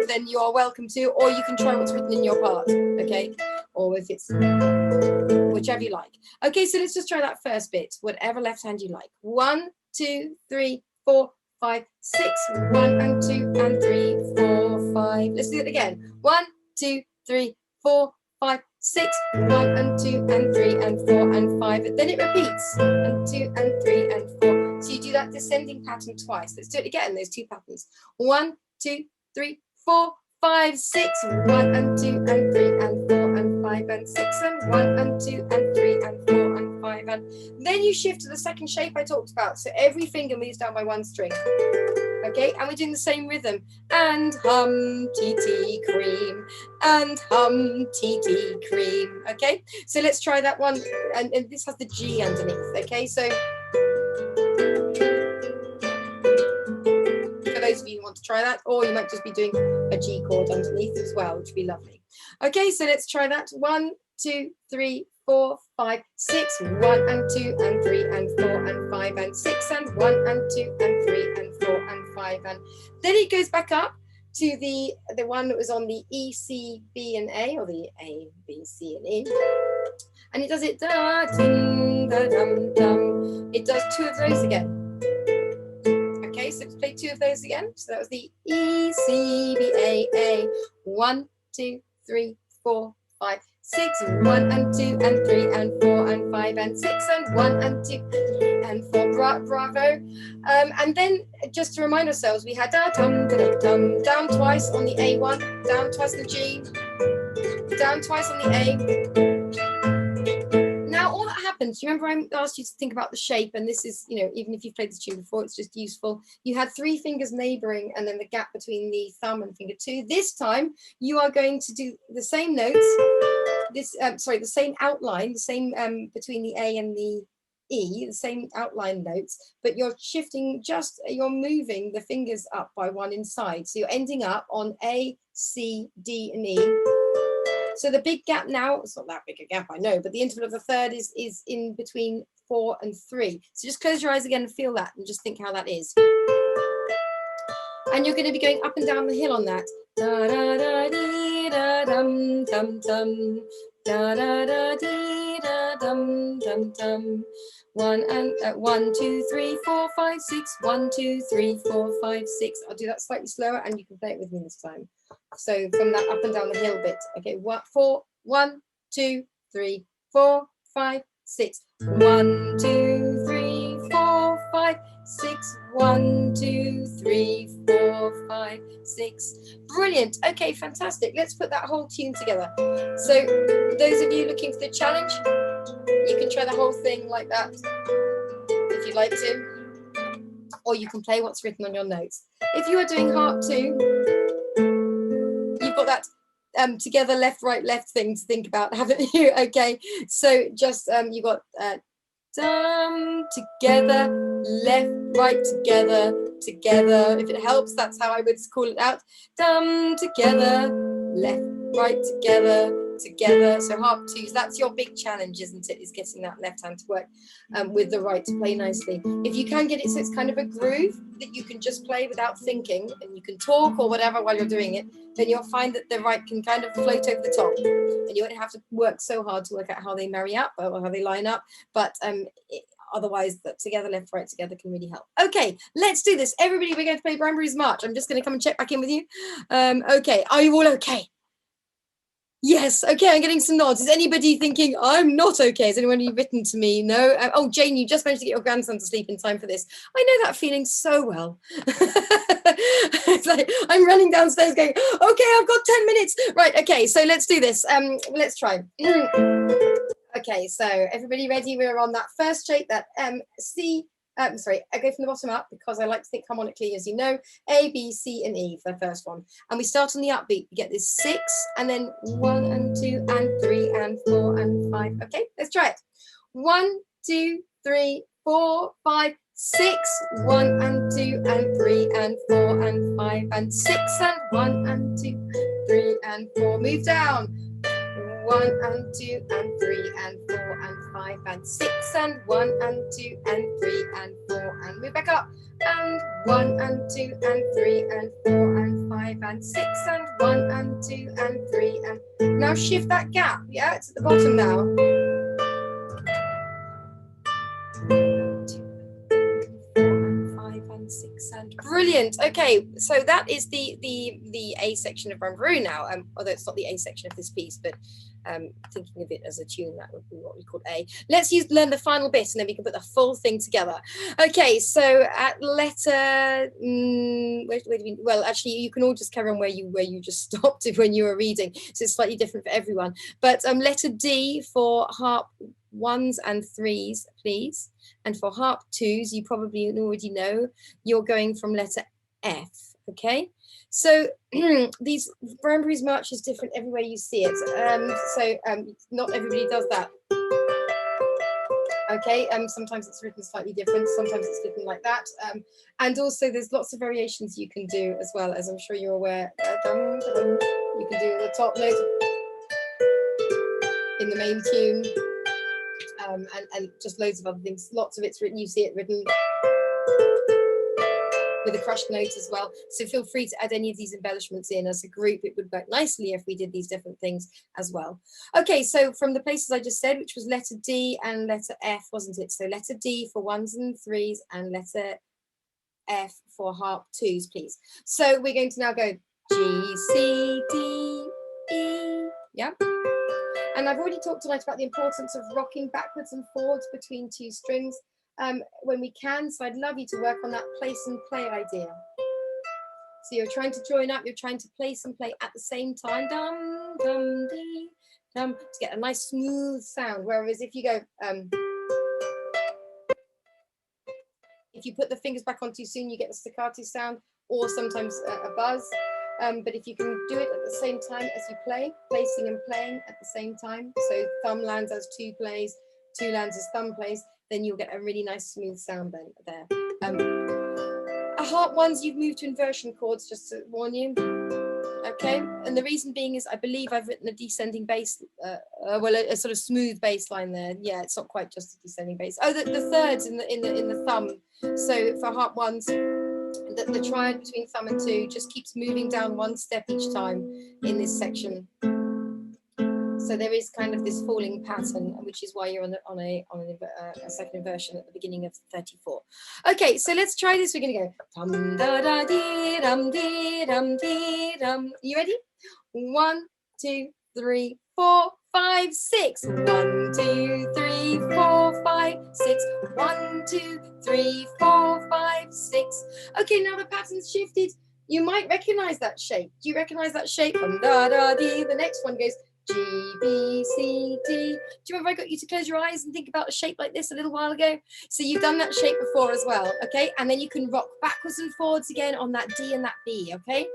then you are welcome to, or you can try what's written in your part. Okay, or if it's whichever you like. Okay, so let's just try that first bit, whatever left hand you like. 1, 2, 3, 4, 5, 6. 1 and 2 and 3, 4, 5. Let's do it again. 1, 2, 3, 4, 5, 6, 1 and 2 and 3 and 4 and 5, and then it repeats, and 2 and 3 and 4. So you do that descending pattern twice. Let's do it again, those 2 patterns. 1, 2, 3, 4, 5, 6, 1 and 2 and 3 and 4 and 5 and 6, and 1 and 2 and 3 and 4 and 5, and then you shift to the second shape I talked about. So every finger moves down by 1 string. Okay, and we're doing the same rhythm. And hum tee cream, and hum tee cream. Okay, so let's try that one. And this has the G underneath. Okay, so for those of you who want to try that, or you might just be doing a G chord underneath as well, which would be lovely. Okay, so let's try that. 1, 2, 3, 4, 5, 6, 1 and 2 and 3 and 4 and 5 and 6 and 1 and 2 and 3 and 4 and 5, and then it goes back up to the one that was on the E, C, B, and A, or the A, B, C, and E, and it does it da, dum, da, dum, dum. It does 2 of those again. Okay, so let's play 2 of those again. So that was the E, C, B, A. 1, 2, 3, 4, 5, 6, 1 and 2 and 3 and 4 and 5 and 6 and 1 and 2 and 4. Bravo. And then just to remind ourselves, we had da-dum, da-dum, down twice on the A1, down twice on the G, down twice on the A. Now all that happens happens, do you remember I asked you to think about the shape, and this is, you know, even if you've played this tune before, it's just useful. You had 3 fingers neighboring and then the gap between the thumb and finger 2. This time you are going to do the same notes, the same outline, the same between the A and the E, the same outline notes, but you're shifting, you're moving the fingers up by 1 inside. So you're ending up on A, C, D, and E. So the big gap now, it's not that big a gap, I know, but the interval of the third is in between 4 and 3. So just close your eyes again and feel that, and just think how that is. And you're going to be going up and down the hill on that. Da da da dee da dum dum dum. Da da da dee da dum dum dum. 1 2 3 4 5 6. 1 2 3 4 5 6. I'll do that slightly slower, and you can play it with me this time. So from that up and down the hill bit. Okay, 1 2 3 4 5 6. 1 2 3 4 5 6. 1 2 3 4 5 6. Brilliant. Okay, fantastic. Let's put that whole tune together. So those of you looking for the challenge, you can try the whole thing like that if you'd like to, or you can play what's written on your notes. If you are doing harp 2, you've got that together, left, right, left thing to think about, haven't you? Okay, so just you got dum together, left, right, together, together. If it helps, that's how I would call it out. Dum together, left, right, together, together. So harp 2s, that's your big challenge, isn't it? Is getting that left hand to work with the right to play nicely. If you can get it so it's kind of a groove that you can just play without thinking, and you can talk or whatever while you're doing it, then you'll find that the right can kind of float over the top, and you won't have to work so hard to work out how they marry up or how they line up. But otherwise, that together, left, right, together can really help. Okay, let's do this. Everybody, we're going to play Brian Boru's March. I'm just going to come and check back in with you. Okay, are you all okay? Yes, okay, I'm getting some nods. Is anybody thinking, I'm not okay? Has anyone written to me? No? Oh, Jane, you just managed to get your grandson to sleep in time for this. I know that feeling so well. It's like, I'm running downstairs going, okay, I've got 10 minutes. Right, okay, so let's do this. Let's try. Okay, so everybody ready? We're on that first shape, that C. Sorry, I go from the bottom up because I like to think harmonically, as you know. A, B, C, and E for the first one. And we start on the upbeat. We get this 6, and then 1 and 2 and 3 and 4 and 5. Okay, let's try it. 1, 2, 3, 4, 5, 6. 1 and 2 and 3 and 4 and 5 and 6 and 1 and 2, 3 and 4. Move down. 1 and 2 and 3 and 4 and 5 and 6 and 1 and 2 and 3 and 4 and move back up, and 1 and 2 and 3 and 4 and 5 and 6 and 1 and 2 and 3 and now shift that gap. Yeah, it's at the bottom now. 6 and brilliant. Okay, so that is the A section of Brian Boru now, although it's not the A section of this piece, but thinking of it as a tune, that would be what we call A. Let's learn the final bit, and then we can put the full thing together. Okay, so at letter well, actually you can all just carry on where you just stopped it when you were reading, so it's slightly different for everyone, but letter D for harp 1s and 3s, please. And for harp 2s, you probably already know, you're going from letter F, okay? So these Brian Boru's March is different everywhere you see it. Not everybody does that. Okay, sometimes it's written slightly different, sometimes it's written like that. And also there's lots of variations you can do as well, as I'm sure you're aware. You can do the top note in the main tune. And just loads of other things. Lots of it's written, you see it written with a crushed note as well. So feel free to add any of these embellishments in. As a group, it would work nicely if we did these different things as well. Okay, so from the places I just said, which was letter D and letter F, wasn't it? So letter D for 1s and 3s and letter F for harp 2s, please. So we're going to now go G, C, D, E, yeah? And I've already talked tonight about the importance of rocking backwards and forwards between 2 strings when we can. So I'd love you to work on that place and play idea. So you're trying to join up, you're trying to place and play at the same time. Dum, dum, dee, dum, to get a nice smooth sound. Whereas if you go If you put the fingers back on too soon, you get a staccato sound or sometimes a buzz. But if you can do it at the same time as you play, placing and playing at the same time, so thumb lands as two plays, two lands as thumb plays, then you'll get a really nice smooth sound then there. Harp ones, you've moved to inversion chords, just to warn you. Okay, and the reason being is I believe I've written a descending bass, well, a sort of smooth bass line there. Yeah, it's not quite just a descending bass. Oh, the thirds in the thumb. So for harp ones, the triad between thumb and two just keeps moving down one step each time in this section. So there is kind of this falling pattern, which is why you're on a second inversion at the beginning of 34. Okay, so let's try this. We're going to go dum da da dee dum dee dum dee dum. You ready? 1, 2, 3, 4, 5, 6. 1, 2, 3, 4, 5, 6. 1, 2, 3, 4, 5, 6. Okay, now the pattern's shifted. You might recognize that shape. Do you recognize that shape? Dum da da dee. The next one goes G, B, C, D. Do you remember I got you to close your eyes and think about a shape like this a little while ago? So you've done that shape before as well, okay? And then you can rock backwards and forwards again on that D and that B, okay?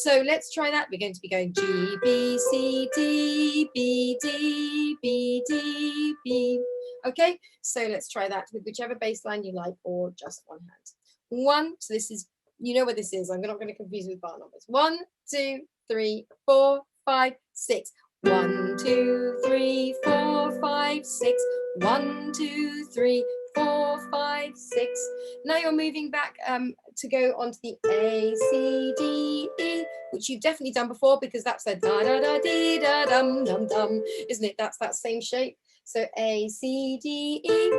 So let's try that. We're going to be going G, B, C, D, B, D, B, D, B. Okay, so let's try that with whichever bass line you like or just one hand. 1, so this is, you know what this is. I'm not going to confuse with bar numbers. 1, 2, 3, 4, 5, 6. 1, 2, 3, 4, 5, 6. 1, 2, 3, 4, 5, 6. Now you're moving back to go onto the A, C, D, E, which you've definitely done before because that's a da da da dee da dum dum dum, isn't it? That's that same shape. So A, C, D, E.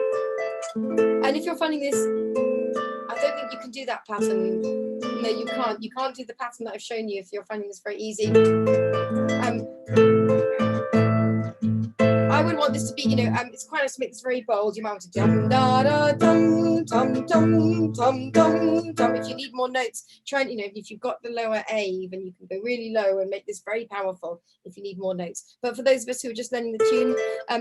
And if you're finding this, I don't think you can do that pattern. No, you can't. You can't do the pattern that I've shown you if you're finding this very easy. I would want this to be, you know, it's quite nice to make this very bold. You might want to dum da da dum dum dum dum dum dum. If you need more notes, try and, you know, if you've got the lower A, even you can go really low and make this very powerful if you need more notes. But for those of us who are just learning the tune,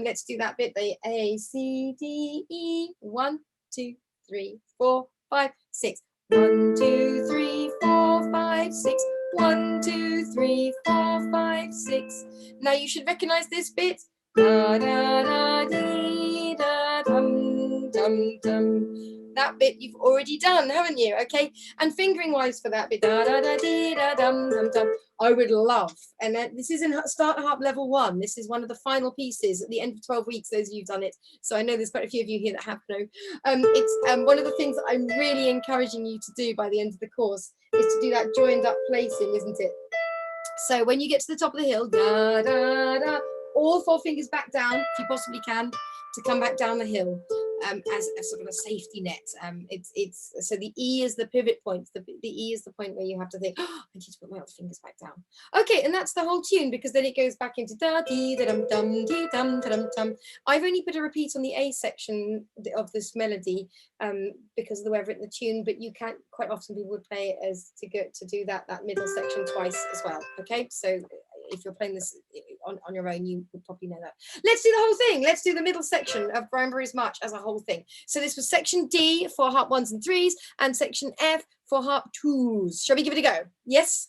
let's do that bit. The A, C, D, E. 1, 2, 3, 4, 5, 6. 1, 2, 3, 4, 5, 6. 1, 2, 3, 4, 5, 6. Now you should recognize this bit. Da da da dee da dum dum dum. That bit you've already done, haven't you? Okay, and fingering wise for that bit, da da da dee da dum dum dum. I would love, and this is in Start Harp Level 1. This is one of the final pieces at the end of 12 weeks. Those of you who've done it, so I know there's quite a few of you here that have no. It's one of the things that I'm really encouraging you to do by the end of the course is to do that joined up placing, isn't it? So when you get to the top of the hill, da da da. All 4 fingers back down, if you possibly can, to come back down the hill as a sort of a safety net. It's so the E is the pivot point. The E is the point where you have to think, oh, I need to put my other fingers back down. Okay, and that's the whole tune because then it goes back into da dee da dum dum dee dum da dum dum. I've only put a repeat on the A section of this melody because of the way I've written the tune, but you can quite often people would play it as to do that middle section twice as well. Okay, so if you're playing this on your own, you would probably know that. Let's do the whole thing. Let's do the middle section of Brian Boru's March as a whole thing. So this was section D for harp 1s and 3s and section F for harp 2s. Shall we give it a go? Yes?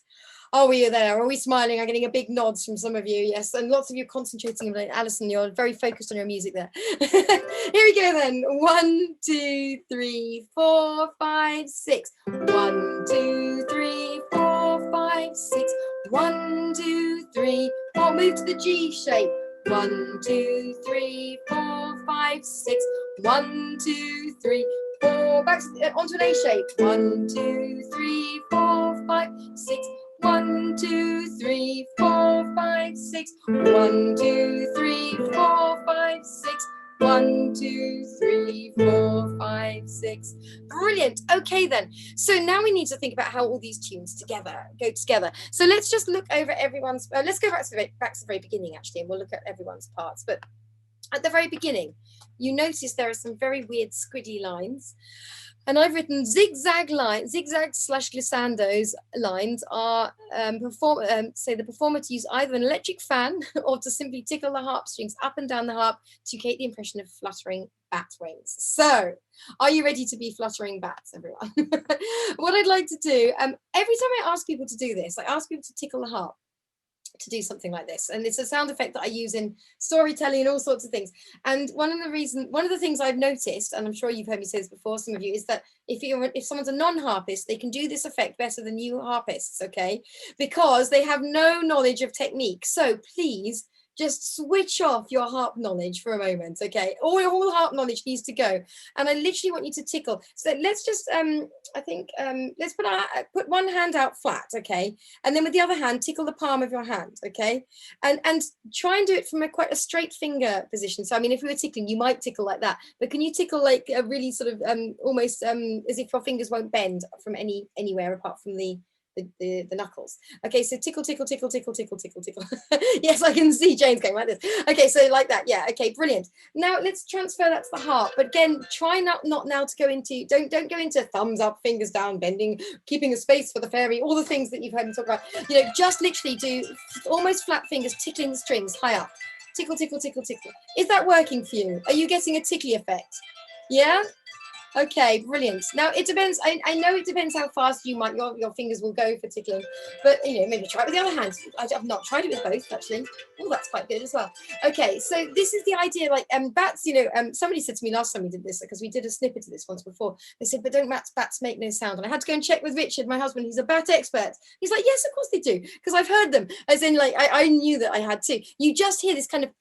Are we there? Are we smiling? I'm getting a big nods from some of you. Yes, and lots of you concentrating. Alison, you're very focused on your music there. Here we go then. 1, 2, 3, 4, 5, 6. 1, 2, 3, 4, 5, 6. 1, 2, 3, 4. Move to the G shape. 1, 2, 3, 4, 5, 6. 1, 2, 3, 4. Back onto an A shape. 1, 2, 3, 4, 5, 6. 1, 2, 3, 4, 5, 6. 1, 2, 3, 4, 5, 6. 1, 2, 3, 4, 5, 6. Brilliant. Okay then. So now we need to think about how all these tunes go together. So let's just look over everyone's. Let's go back to the very beginning actually, and we'll look at everyone's parts. But at the very beginning, you notice there are some very weird squiggly lines. And I've written zigzag slash glissandos lines are say the performer to use either an electric fan or to simply tickle the harp strings up and down the harp to create the impression of fluttering bat wings. So are you ready to be fluttering bats, everyone? What I'd like to do, every time I ask people to do this, I ask people to tickle the harp, to do something like this, and it's a sound effect that I use in storytelling and all sorts of things. And one of the things I've noticed, and I'm sure you've heard me say this before, some of you, is that if someone's a non-harpist, they can do this effect better than you harpists, okay, because they have no knowledge of technique. So please just switch off your harp knowledge for a moment, okay? All your whole harp knowledge needs to go, and I literally want you to tickle. So let's just let's put one hand out flat, okay, and then with the other hand tickle the palm of your hand, okay, and try and do it from quite a straight finger position. So I mean, if we were tickling, you might tickle like that, but can you tickle like a really sort of almost as if your fingers won't bend from anywhere apart from the knuckles? Okay, so tickle, tickle, tickle, tickle, tickle, tickle, tickle. Yes, I can see James going like this. Okay, so like that. Yeah, okay, brilliant. Now let's transfer that to the harp. But again, try not now to go into, don't go into thumbs up, fingers down, bending, keeping a space for the fairy, all the things that you've heard me talk about. You know, just literally do almost flat fingers tickling the strings high up. Tickle, tickle, tickle, tickle. Is that working for you? Are you getting a tickly effect? Yeah? Okay, brilliant. Now it depends. I know it depends how fast your fingers will go for tickling, but you know, maybe try it with the other hand. I've not tried it with both actually. Oh, that's quite good as well. Okay, so this is the idea. Like bats, you know, somebody said to me last time we did this, because we did a snippet of this once before. They said, but don't bats make no sound? And I had to go and check with Richard, my husband. He's a bat expert. He's like, yes, of course they do, because I've heard them. As in, like I knew that I had too. You just hear this kind of,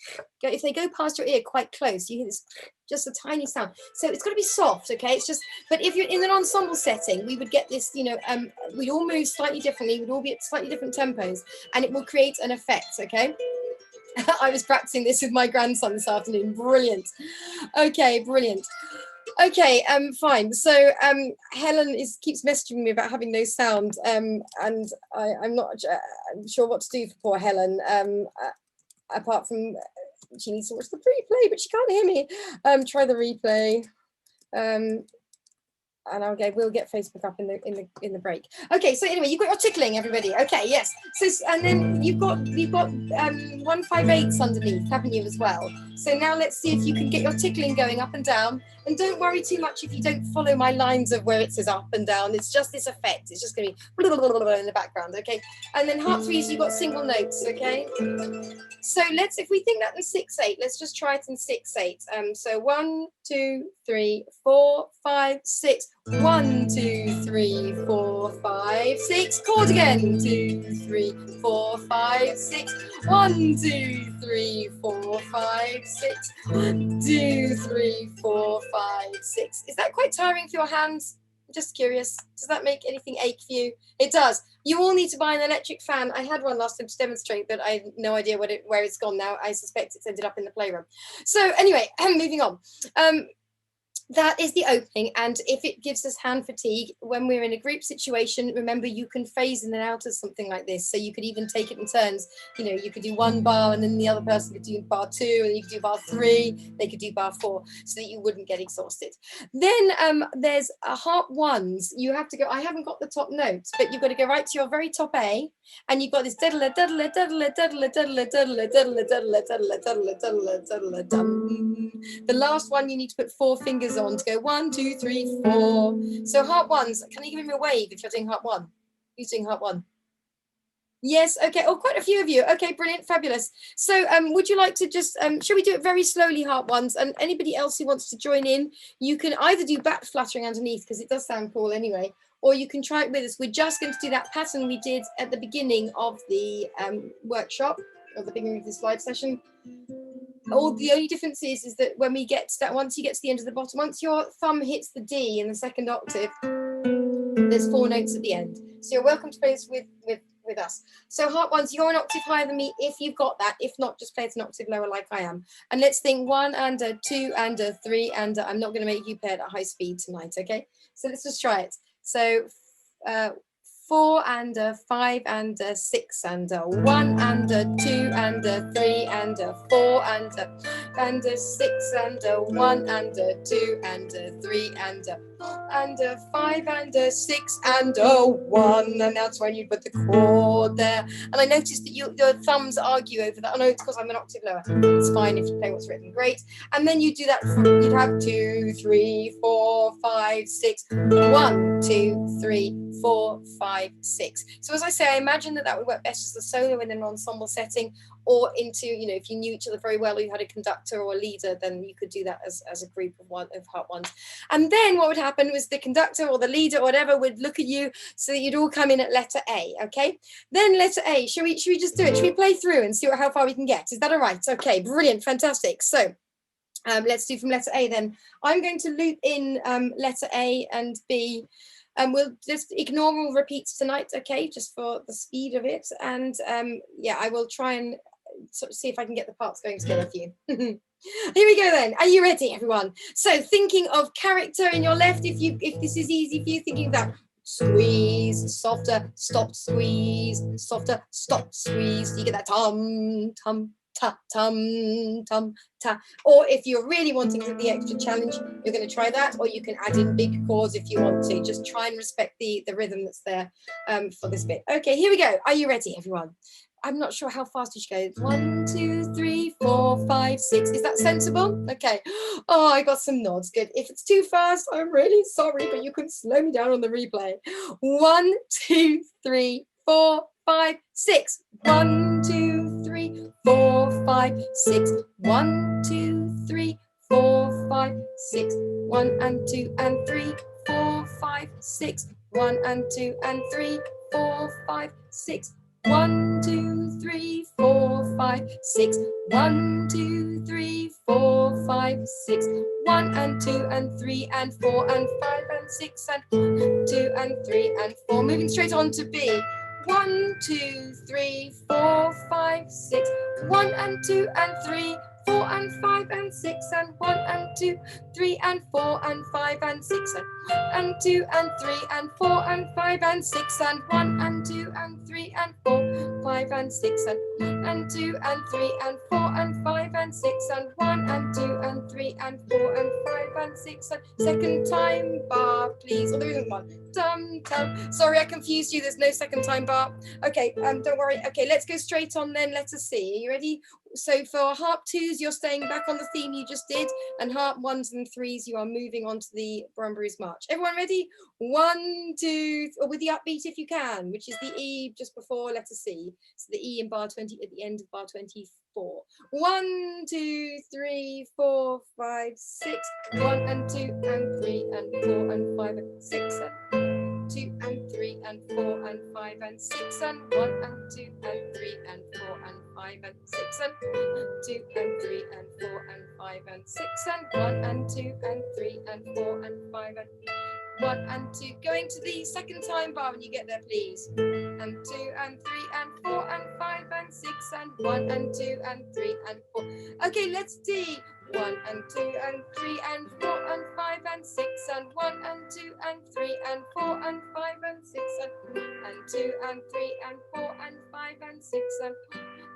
if they go past your ear quite close, you hear this. Just a tiny sound, so it's got to be soft, okay? It's just, but if you're in an ensemble setting, we would get this, you know, we'd all move slightly differently, we'd all be at slightly different tempos, and it will create an effect, okay? I was practicing this with my grandson this afternoon. Brilliant. Okay, brilliant. Okay, fine. So Helen keeps messaging me about having no sound, and I'm not sure what to do for poor Helen, apart from she needs to watch the replay, but she can't hear me. Try the replay. And we'll get Facebook up in the break. Okay, so anyway, you've got your tickling, everybody. Okay, yes. So and then you've got 158s underneath, haven't you, as well? So now let's see if you can get your tickling going up and down. And don't worry too much if you don't follow my lines of where it says up and down. It's just this effect. It's just going to be in the background, okay? And then harp threes, you've got single notes, okay? So if we think that in 6/8, let's just try it in 6/8. So 1, 2, 3, 4, 5, 6. 1, 2, 3, 4, 5, 6. Chord again. 2, 3, 4, 5, 6. 1, 2, 3, 4, 5, 6. 1, 2, 3, 4, 5, 6. Is that quite tiring for your hands? I'm just curious. Does that make anything ache for you? It does. You all need to buy an electric fan. I had one last time to demonstrate, but I have no idea where it's gone now. I suspect it's ended up in the playroom. So anyway, moving on. That is the opening, and if it gives us hand fatigue when we're in a group situation, remember you can phase in and out of something like this. So you could even take it in turns. You know, you could do one bar and then the other person could do bar 2, and you could do bar 3, they could do bar 4, so that you wouldn't get exhausted. Then there's harp ones. You have to go, I haven't got the top notes, but you've got to go right to your very top A, and you've got this diddle diddle diddle diddle diddle diddle diddle diddle diddle diddle diddle diddle dum. The last one you need to put 4 fingers on to go 1, 2, 3, 4. So harp ones, can you give me a wave if you're doing harp 1? Who's doing harp 1? Yes, okay. Oh, quite a few of you. Okay, brilliant, fabulous. So would you like to just, shall we do it very slowly, harp ones? And anybody else who wants to join in, you can either do bat fluttering underneath, because it does sound cool anyway, or you can try it with us. We're just going to do that pattern we did at the beginning of the workshop, or the beginning of the slide session. All the only difference is that when we get to that, once you get to the end of the bottom, once your thumb hits the D in the second octave, there's 4 notes at the end. So you're welcome to play this with us. So harp ones, you're an octave higher than me if you've got that. If not, just play it an octave lower like I am. And let's think 1 and a 2 and a 3 and I'm not going to make you play it at high speed tonight, okay? So let's just try it. So 4 and a 5 and a 6 and a 1 and a 2 and a 3 and a 4 and a... and a 6 and a 1 and a 2 and a 3 and a 5 and a 6 and a 1, and that's when you put the chord there. And I noticed that your thumbs argue over that. Oh no, it's because I'm an octave lower. It's fine if you play what's written. Great. And then you do that. You'd have 2, 3, 4, 5, 6. 1, 2, 3, 4, 5, 6. So as I say, I imagine that would work best as the solo in an ensemble setting, or into, you know, if you knew each other very well, or you had a conductor or a leader, then you could do that as a group of harp ones. And then what would happen was the conductor or the leader or whatever would look at you, so that you'd all come in at letter A. Okay, then letter A. Should we just do it? Should we play through and see how far we can get? Is that all right? Okay, brilliant, fantastic. So let's do from letter A then. I'm going to loop in letter A and B. We'll just ignore all repeats tonight, okay, just for the speed of it. And yeah, I will try and sort of see if I can get the parts going together for you. Here we go then. Are you ready, everyone? So thinking of character in your left, if this is easy for you, thinking of that. Squeeze, softer, stop, squeeze, softer, stop, squeeze. You get that tum, tum, ta, tum, tum, ta. Or if you're really wanting the extra challenge, you're going to try that, or you can add in big chords if you want to. Just try and respect the rhythm that's there for this bit. Okay, here we go. Are you ready, everyone? I'm not sure how fast you should go. 1, 2, 3, 4, 5, 6. Is that sensible? Okay. Oh, I got some nods. Good. If it's too fast, I'm really sorry, but you can slow me down on the replay. 1, 2, 3, 4, 5, 6. 1, 2, 3, 4, 5, 6. 1, 2, 3, 4, 5, 6. 1 and 2 and 3, 4, 5, 6. 1 and 2 and 3, 4, 5, 6. 1, 2, 3, 4, 5, 6. 1, 2, 3, 4, 5, 6. 1 and 2 and 3 and 4 and 5 and 6 and 2 and 3 and 4. Moving straight on to B. 1, 2, 3, 4, 5, 6. 1 and 2 and 3, 4 and 5 and 6 and 1 and 2, 3 and 4 and 5 and 6 and 2 and 3 and 4 and 5 and 6 and 1 and 2 and 3 and 4, 5 and 6 and 2 and 3 and 4 and 5 and 6 and 1 and 2 and 3 and 4 and 5 and 6 and second time bar, please. Oh, there isn't one. Tum tum. Sorry, I confused you. There's no second time bar. Okay, don't worry. Okay, let's go straight on then. Letter C. Are you ready? So for harp 2s, you're staying back on the theme you just did, and harp 1s and 3s, you are moving on to the Brian Boru's march. Everyone ready? 1, 2, or with the upbeat if you can, which is the E just before letter C. So the E in bar 20 at the end of bar 24. 1, 2, 3, 4, 5, 6. 1 and 2 and 3 and 4 and 5 and 6 and 2 and 3 and 4 and 5 and 6 and 1 and 2 and 3 and 4 and 5 and 6 and 2 and 3 and 4 and 5 and 6 and 1 and 2 and 3 and 4 and 5 and 1 and 2. Going to the second time bar when you get there, please. And 2 and 3 and 4 and 5 and 6 and 1 and 2 and 3 and 4. Okay, let's D. 1 and 2 and 3 and 4 and 5 and 6 and 1 and 2 and 3 and 4 and 5 and 6 and 2 and 3 and 4 and 5 and 6 and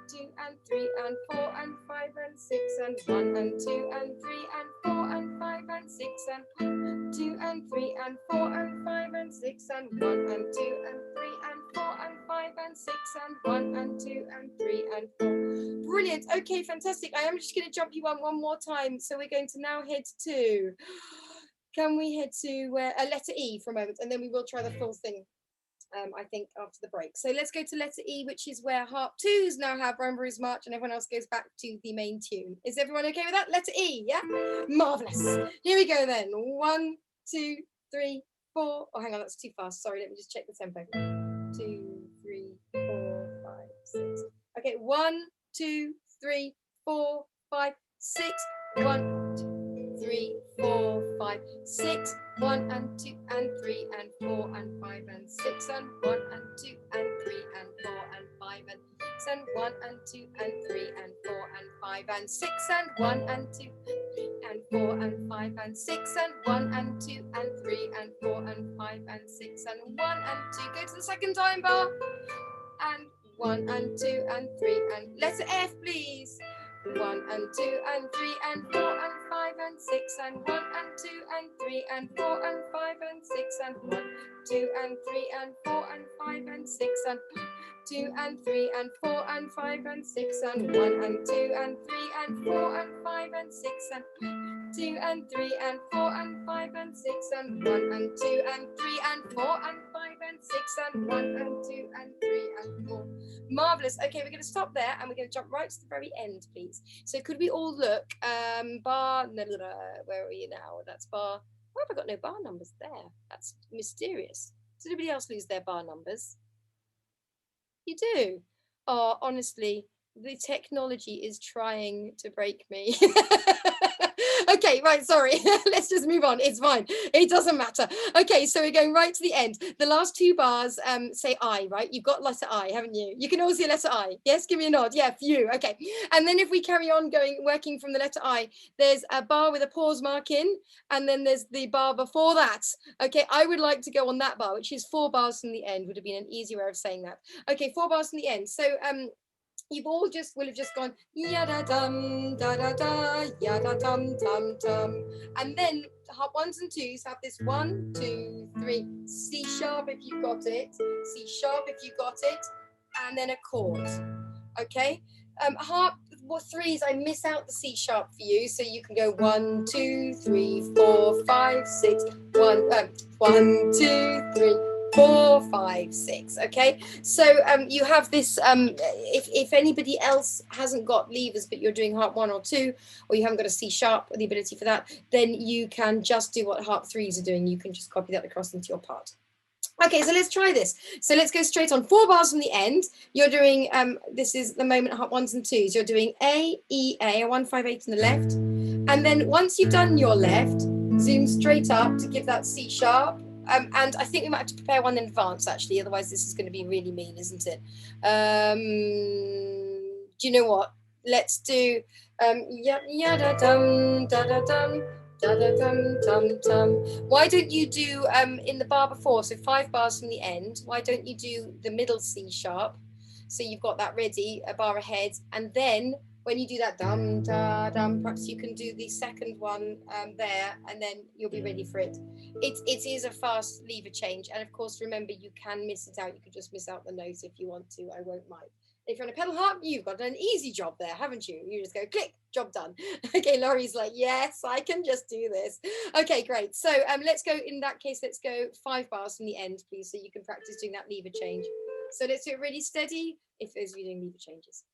2 and 3 and 4 and 5 and 6 and 1 and 2 and 3 and 4 and 5 and 6 and 2 and 3 and 4 and 5 and 6 and 1 and 2 and 3 and 4 and 5 and 6 and 1 and 2 and 3 and 4. Brilliant. Okay, fantastic. I am just going to jump you one more time. So we're going to now head to, can we head to letter E for a moment, and then we will try the full thing. I think after the break. So let's go to letter E, which is where harp 2s now have Brian Boru's march and everyone else goes back to the main tune. Is everyone okay with that? Letter E, yeah? Marvellous. Here we go then. 1, 2, 3, 4. Oh, hang on, that's too fast. Sorry, let me just check the tempo. 2, 3, 4, 5, 6. Okay, 1, 2, 3, 4, 5, 6. 1, 2, 3, 4, 5, 6. 1 and 2 and 3 and 4 and 5 and 6 and 1 and 2 and 3 and 4 and 5 and 6 and 1 and 2 and 3 and 4 and 5 and 6 and 1 and 2 and 4 and 5 and 6 and 1 and 2 and 3 and 4 and 5 and 6 and 1 and 2. Go to the second time bar. And 1 and 2 and 3 and letter F, please. 1 and 2 and 3 and 4 and 5 and 6 and 1 and 2 and 3 and 4 and 5 and 6 and 1, 2 and 3 and 4 and 5 and 6 and 2 and 3 and 4 and 5 and 6 and 1 and 2 and 3 and 4 and 5 and 6 and 2 and 3 and 4 and 5 and 6 and 1 and 2 and 3 and 4 and 5 and 6 and 1 and 2 and 3 and 4. Marvelous. Okay, we're going to stop there and we're going to jump right to the very end, please. So could we all look? Bar, no, where are you now? That's bar. Why have I got no bar numbers there? That's mysterious. Does anybody else lose their bar numbers? You do? Oh, honestly, the technology is trying to break me. Okay, right, sorry. Let's just move on. It's fine. It doesn't matter. Okay, so we're going right to the end. The last two bars say I, right? You've got letter I, haven't you? You can all see letter I. Yes, give me a nod. Yeah, few. Okay. And then if we carry on working from the letter I, there's a bar with a pause mark in, and then there's the bar before that. Okay, I would like to go on that bar, which is 4 bars from the end. Would have been an easy way of saying that. Okay, 4 bars from the end. So you've all will have just gone yada dum da da da yada dum dum dum, and then harp 1s and 2s have this 1 2 3 C sharp if you've got it, C sharp if you got it, and then a chord. Okay, harp 3s, I miss out the C sharp for you, so you can go 1 2 3 4 5 6 1 1 2 3 4 5 6. Okay, so you have this if anybody else hasn't got levers but you're doing harp 1 or 2, or you haven't got a C sharp or the ability for that, then you can just do what harp 3s are doing. You can just copy that across into your part. Okay, so let's try this. So let's go straight on. 4 bars from the end. You're doing this is the moment harp 1s and 2s. You're doing A E A, a 1 5 8 on the left, and then once you've done your left, zoom straight up to give that C sharp. And I think we might have to prepare one in advance, actually, otherwise this is going to be really mean, isn't it? Do you know what? Let's do yada dum da da dum da da dum dum dum. Why don't you do in the bar before, so 5 bars from the end, why don't you do the middle C sharp? So you've got that ready, a bar ahead, and then when you do that dum da dum, perhaps you can do the second one there, and then you'll be ready for it. It is a fast lever change, and of course, remember, you can miss it out. You could just miss out the note if you want to. I won't mind. If you're on a pedal harp, you've got an easy job there, haven't you? You just go click, job done. Okay, Laurie's like, yes, I can just do this. Okay, great. So let's go, in that case, let's go 5 bars from the end, please, so you can practice doing that lever change. So let's do it really steady if those of you doing lever changes.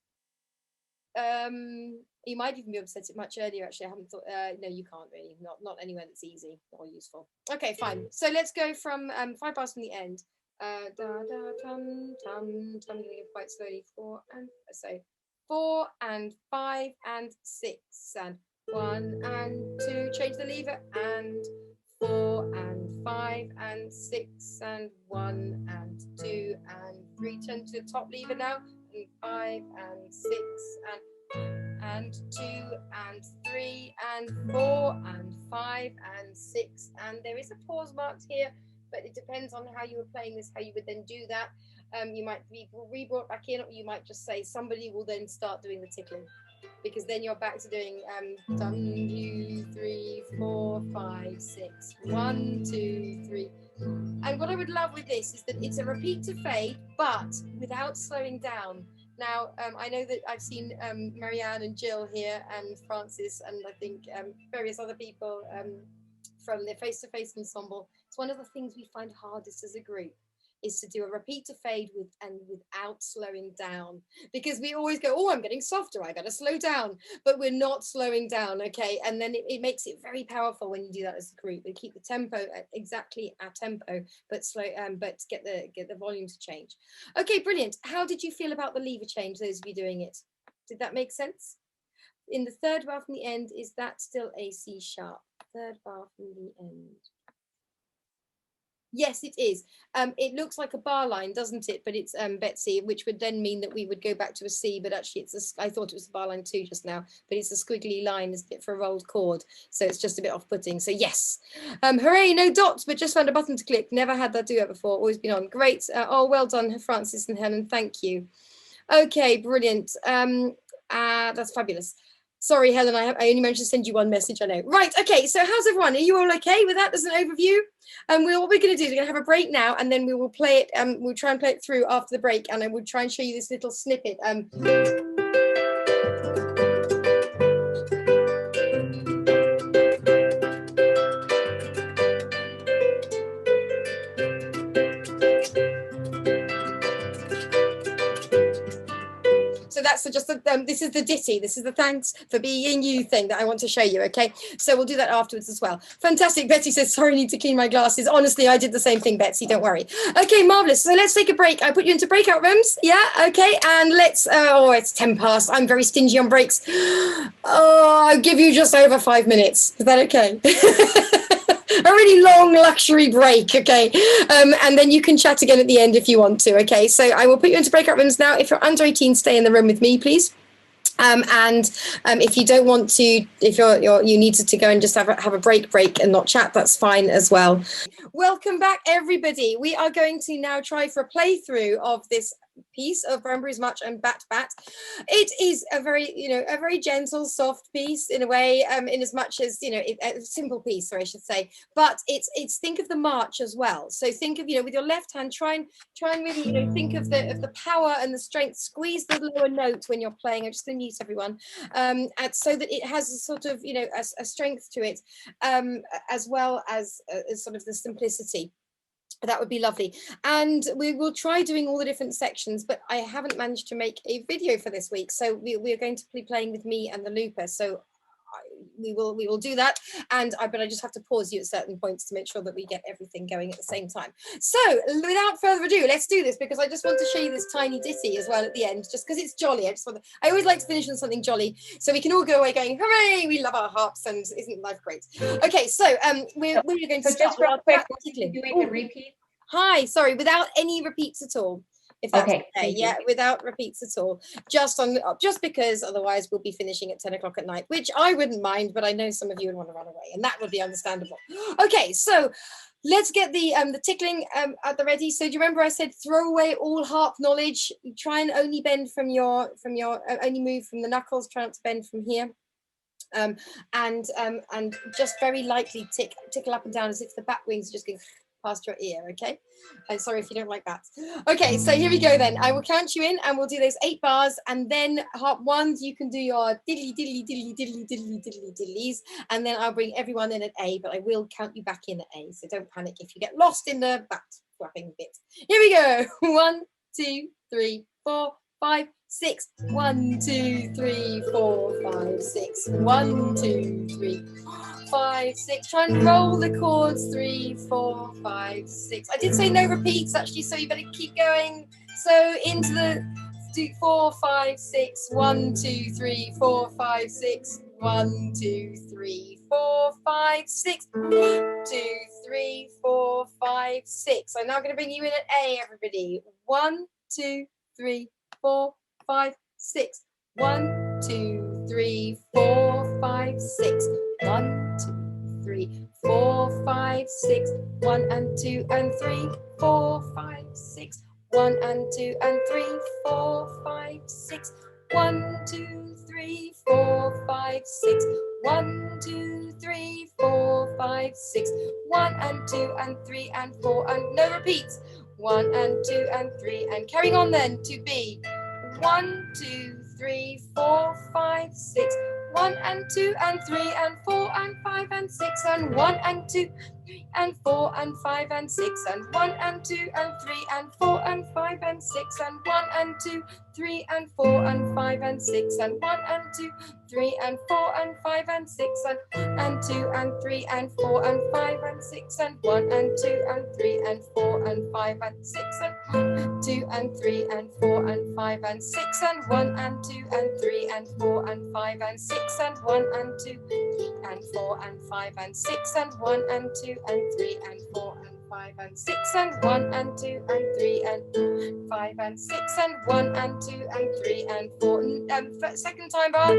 You might even be able to set it much earlier, actually. I haven't thought, no, you can't really, not anywhere that's easy or useful. Okay, fine. So let's go from 5 bars from the end. Da da tum tum tum. I'm going to go quite slowly. 4 and 5 and 6 and 1 and 2. Change the lever, and 4 and 5 and 6 and 1 and 2 and 3. Turn to the top lever now, and 5 and 6 and 2 and 3 and 4 and 5 and 6, and there is a pause marked here, but it depends on how you were playing this, how you would then do that. You might be re-brought back in, or you might just say somebody will then start doing the tickling, because then you're back to doing 2 3 4 5 6 1 2 3. And what I would love with this is that it's a repeat to fade, but without slowing down. Now, I know that I've seen Marianne and Jill here, and Francis, and I think various other people from the face-to-face ensemble. It's one of the things we find hardest as a group, is to do a repeat to fade without slowing down, because we always go, oh, I'm getting softer, I better slow down, but we're not slowing down. Okay, and then it makes it very powerful when you do that as a group. We keep the tempo at exactly our tempo, but slow, but get the volume to change. Okay, brilliant. How did you feel about the lever change, those of you doing it? Did that make sense? In the 3rd bar from the end, is that still a C sharp? 3rd bar from the end. Yes, it is. It looks like a bar line, doesn't it? But it's Betsy, which would then mean that we would go back to a C, but actually I thought it was a bar line 2 just now, but it's a squiggly line, isn't it, for a rolled chord. So it's just a bit off-putting. So yes. Hooray, no dots, but just found a button to click. Never had that duet before, always been on. Great. Oh, well done, Francis and Helen. Thank you. Okay, brilliant. That's fabulous. Sorry, Helen, I only managed to send you one message, I know. Right, okay, so how's everyone? Are you all okay with that as an overview? What we're going to do is we're going to have a break now, and then we will play it, we'll try and play it through after the break, and I will try and show you this little snippet. So that's just this is the ditty. This is the thanks for being you thing that I want to show you. Okay, so we'll do that afterwards as well. Fantastic. Betsy says, sorry, I need to clean my glasses. Honestly, I did the same thing, Betsy. Don't worry. Okay, marvelous. So let's take a break. I put you into breakout rooms. Yeah. Okay. And let's. Oh, it's 10 past. I'm very stingy on breaks. Oh, I'll give you just over 5 minutes. Is that okay? A really long luxury break, okay? And then you can chat again at the end if you want to, okay? So I will put you into breakout rooms now. If you're under 18, stay in the room with me, please. If you don't want to, if you needed to go and just have a break and not chat, that's fine as well. Welcome back, everybody. We are going to now try for a playthrough of this piece of Branbury's March and Bat Bat. It is a very gentle, soft piece in a way, in as much as a simple piece, sorry, I should say. But it's think of the march as well. So think of with your left hand, try and really think of the power and the strength. Squeeze the lower note when you're playing. I'm just going to mute everyone, and so that it has a sort of a strength to it, as well as sort of the simplicity. That would be lovely. And we will try doing all the different sections, but I haven't managed to make a video for this week. So we are going to be playing with me and the looper. So we will do that. But I just have to pause you at certain points to make sure that we get everything going at the same time. So without further ado, let's do this, because I just want to show you this tiny ditty as well at the end, just because it's jolly. I always like to finish on something jolly, so we can all go away going, hooray, we love our harps, and isn't life great? Okay, so we're going to start just real quick, doing a repeat. Hi, sorry, without any repeats at all. If that's okay. Yeah, without repeats at all. Just because otherwise we'll be finishing at 10 o'clock at night, which I wouldn't mind, but I know some of you would want to run away, and that would be understandable. Okay, so let's get the tickling at the ready. So do you remember I said throw away all harp knowledge? Try and only bend from your only move from the knuckles. Try not to bend from here. And just very lightly tickle up and down as if the bat wings are just going past your ear, okay? I'm sorry if you don't like that. Okay, so here we go then. I will count you in and we'll do those 8 bars, and then harp ones, you can do your diddly diddly diddly diddly diddly diddly diddlies, and then I'll bring everyone in at A, but I will count you back in at A, so don't panic if you get lost in the bat flapping bit. Here we go. 1, 2, 3, 4, 5, 6. 1, 2, 3, 4, 5, 6. 1, 2, 3, 5, 6. Try and roll the chords. 3, 4, 5, 6. I did say no repeats actually, so you better keep going. So into the 4, 5, 6. 1, 2, 3, 4, 5, 6. 1, 2, 3, 4, 5, 6. 1, 2, 3, 4, 5, 6. I'm now going to bring you in at A, everybody. 1, 2, 3, 4, 5, 6. 1, 2, 3, 4, 5, 6. 1, 2, 3, 4, 5, 6. 1 and 2 and 3, 4, 5, 6. 1 and 2 and 3, 4, 5, 6. 1, 2, 3, 4, 5, 6. 1, 2, 3, 4, 5, 6. 1 and 2 and 3 and 4 and no repeats. 1 and 2 and 3 and carrying on then to B. 1, 2, 3, 4, 5, 6. 1 and 2 and 3 and 4 and 5 and 6 and 1 and 2 and 4 and 5 and 6 and 1 and 2 and 3 and 4 and 5 and 6 and 1 and 2, 3 and 4 and 5 and 6 and 1 and 2, 3 and 4 and 5 and 6 and 2 and 3 and 4 and 5 and 6 and 1 and 2 and 3 and 4 and 5 and 6 and 2 and 3 and 4 and 5 and 6 and 1 and 2 and 3 and 4 and 5 and 6 and 1 and 2 and 4 and 5 and 6 and 1 and 2 and 3 and 4 and 5 and 6 and 1 and 2 and 3 and 5 and 6 and 1 and 2 and 3 and 4 and second time bar, 2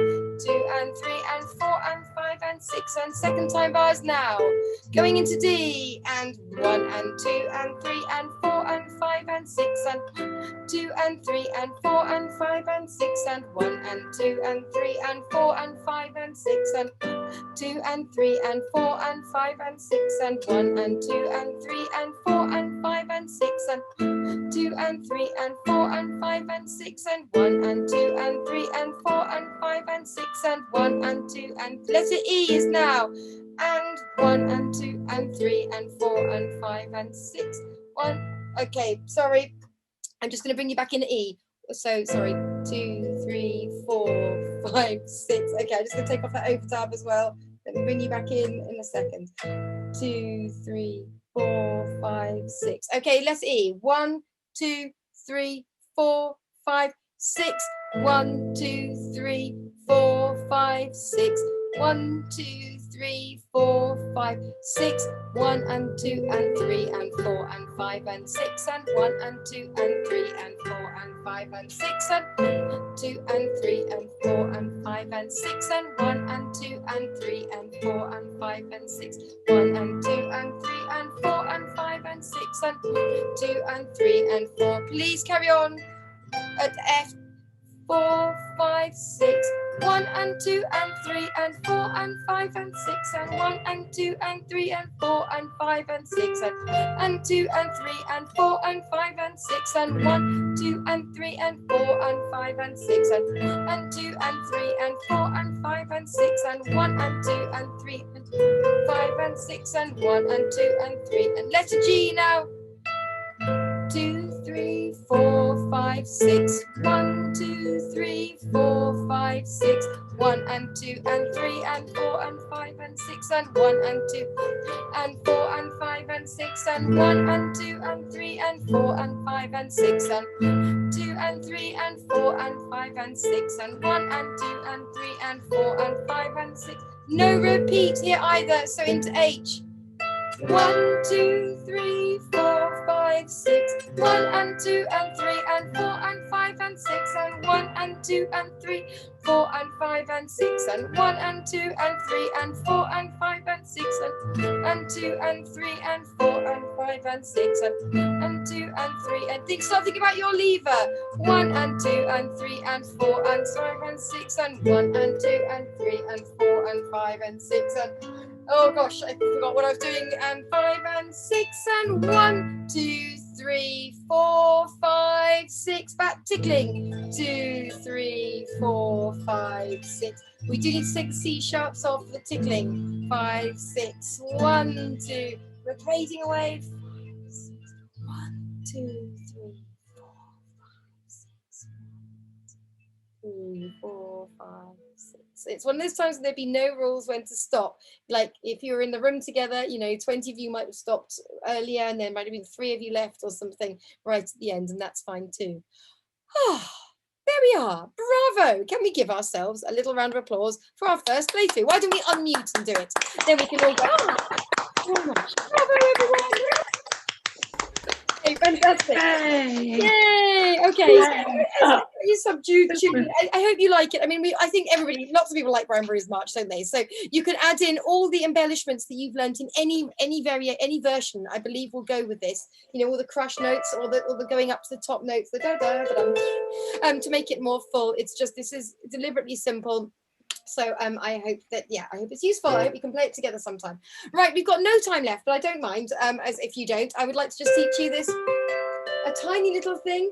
and 3 and 4 and 5 and 6 and second time bars now. Going into D and 1 and 2 and 3 and 4 and 5 and 6 and 2 and 3 and 4 and 5 and 6 and 1 and 2 and 3 and 4 and 5 and 6 and 2 and 3 and 4 and 5 and 6 and 1 and 2 and 3 and 4 and 5 and 6 and 2 and 3 and 4 and 5 and 6 and 1 and 2 and 3 and 4 and 5 and 6 and 1 and 2 and letter E is now and 1 and 2 and 3 and 4 and 5 and 6 1. Okay, sorry, I'm just going to bring you back in E. So sorry, 2 3 4 5 6. Okay, I'm just going to take off that overtab as well. Let me bring you back in a second. 2 3 4 5 6. Okay, let's E. 1 2 3 4 5 6. 1 2 3 4 5 6. 1 2 3 4 5 6. 1 and 2 and 3 and 4 and 5 and 6 and 1 and 2 and 3 and 4 and 5 and 6 and 2 and 3 and 4 and 5 and 6 and 1 and 2 and 3 and 4 and 5 and 6. 1 and 2 and 3 and 4 and 5 and 6 and 2 and 3 and 4. Please carry on at F. 4 5 6. 1 and 2 and 3 and 4 and 5 and 6 and 1 and 2 and 3 and 4 and 5 and 6 and 2 and 3 and 4 and 5 and 6 and 1 2 and 3 and 4 and 5 and 6 and 2 and 3 and 4 and 5 and 6 and 1 and 2 and 3 and 5 and 6 and 1 and 2 and 3 and letter G now. 2 3 4 5 6. 1 2 3 4 5 6. 1 and 2 and 3 and 4 and 5 and 6 and 1 and 2 and 4 and 5 and 6 and 1 and 2 and 3 and 4 and 5 and 6 and 2 and 3 and 4 and 5 and 6 and 1 and 2 and 3 and 4 and 5 and 6. No repeat here either, so into H. 1 2 3 4 5 6. 1 and 2 and 3 and 4 and 5 and 6 and 1 and 2 and 3 4 and 5 and 6 and 1 and 2 and 3 and 4 and 5 and 6 and 2 and 3 and 4 and 5 and 6 and 2 and 3 and think, start thinking about your lever. 1 and 2 and 3 and 4 and 5 and 6 and 1 and 2 and 3 and 4 and 5 and 6 and oh gosh, I forgot what I was doing. And 5 and 6 and 1 2 3 4 5 6. Back tickling. 2 3 4 5 6. We do need to take the C sharps off the tickling. 5 6 1 2. We're fading away. 1 2 3 4 5 6. 3 4 5 6. It's one of those times there'd be no rules when to stop. Like if you were in the room together, you know, 20 of you might have stopped earlier and there might have been 3 of you left or something right at the end, and that's fine too. Oh, there we are. Bravo. Can we give ourselves a little round of applause for our first playthrough? Why don't we unmute and do it? Then we can all go, oh, bravo everyone. Okay, fantastic. Yay. Okay. So, you subdued tune. I hope you like it. I mean, I think everybody, lots of people like Brian Boru's March, don't they? So you can add in all the embellishments that you've learnt in any version. I believe will go with this. You know, all the crash notes, or the going up to the top notes, the da da da to make it more full. It's just, this is deliberately simple. So I hope that, yeah, I hope it's useful. I hope you can play it together sometime. Right, we've got no time left, but I don't mind, as if you don't. I would like to just teach you this, a tiny little thing.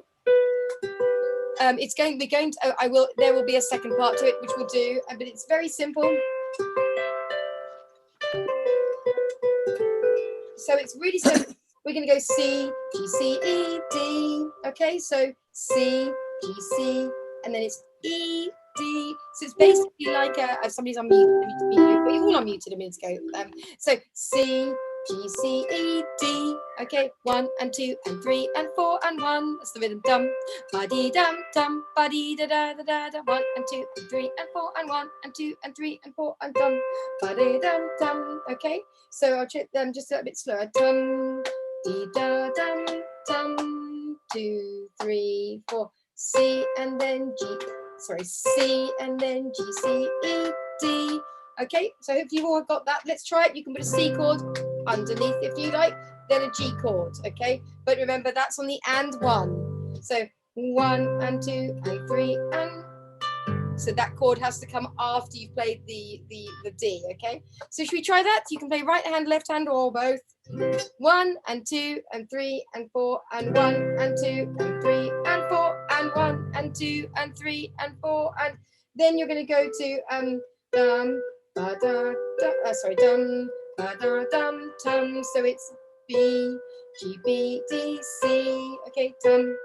There will be a second part to it, which we'll do, but it's very simple. So it's really simple. We're going to go C, G, C, E, D. Okay, so C, G, C, and then it's E, D. So it's basically like somebody's unmuted. But you all unmuted a minute ago. So C, G, C, E, D. Okay, 1 and 2 and 3 and 4 and 1. That's the rhythm. Dum, ba dee dum dum, ba dee da da da da da. 1 and 2 and 3 and 4 and 1 and 2 and 3 and 4 and dum, ba dee dum dum. Okay, so I'll check them just a bit slower. Dum, D da dum dum, 2, 3, 4, C and then G. Sorry, C and then G, C, E, D. Okay, so hopefully you've all got that. Let's try it. You can put a C chord underneath if you like, then a G chord, okay? But remember, that's on the and one. So 1 and 2 and 3 and, so that chord has to come after you've played the D, okay? So should we try that? You can play right hand, left hand, or both. 1 and 2 and 3 and 4 and 1 and 2 and 3 and 4 and 1 and 2 and 3 and 4, and then you're going to go to dum ba da da, sorry, dum ba da dum tum. So it's B G B D C. Okay, dum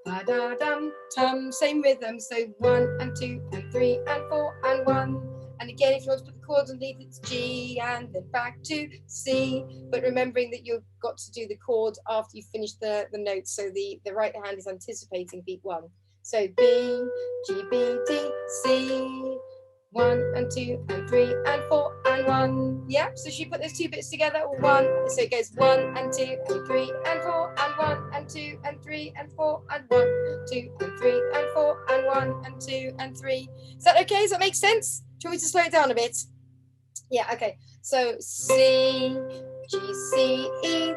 ba da dum tum. Same rhythm. So 1 and 2 and 3 and 4 and 1. And again, if you want to put the chords underneath, it's G and then back to C. But remembering that you've got to do the chord after you finish the notes. So the right hand is anticipating beat 1. So B, G, B, D, C. 1 and 2 and 3 and 4 and 1. Yeah, so she put those two bits together. 1, so it goes 1 and 2 and 3 and 4 and 1 and 2 and 3 and 4 and 1, 2 and 3 and 4 and 1 and 2 and 3. Is that okay? Does that make sense? Do you want me to slow it down a bit? Yeah, okay. So C, G, C, E,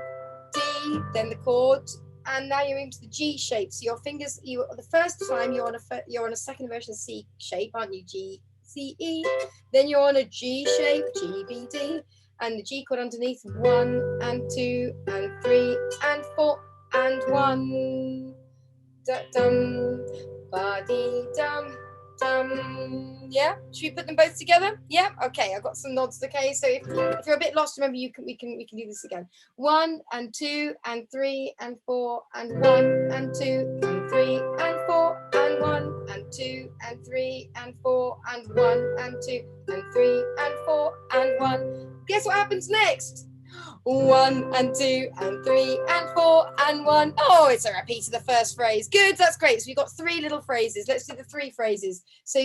D, then the chord, and now you're into the G shape. So your fingers, the first time you're on a second version C shape, aren't you? G, C, E. Then you're on a G shape, G, B, D, and the G chord underneath. 1 and 2 and 3 and 4 and 1. Da, dum, ba, dee, dum. Yeah, should we put them both together? Yeah, okay, I've got some nods. Okay, so if you're a bit lost, remember we can do this again. 1 and 2 and 3 and 4 and 1 and 2 and 3 and 4 and 1 and 2 and 3 and 4 and 1 and 2 and 3 and 4 and 1. Guess what happens next? 1 and 2 and 3 and 4 and 1. Oh, it's a repeat of the first phrase. Good, that's great. So we've got 3 little phrases. Let's do the 3 phrases. So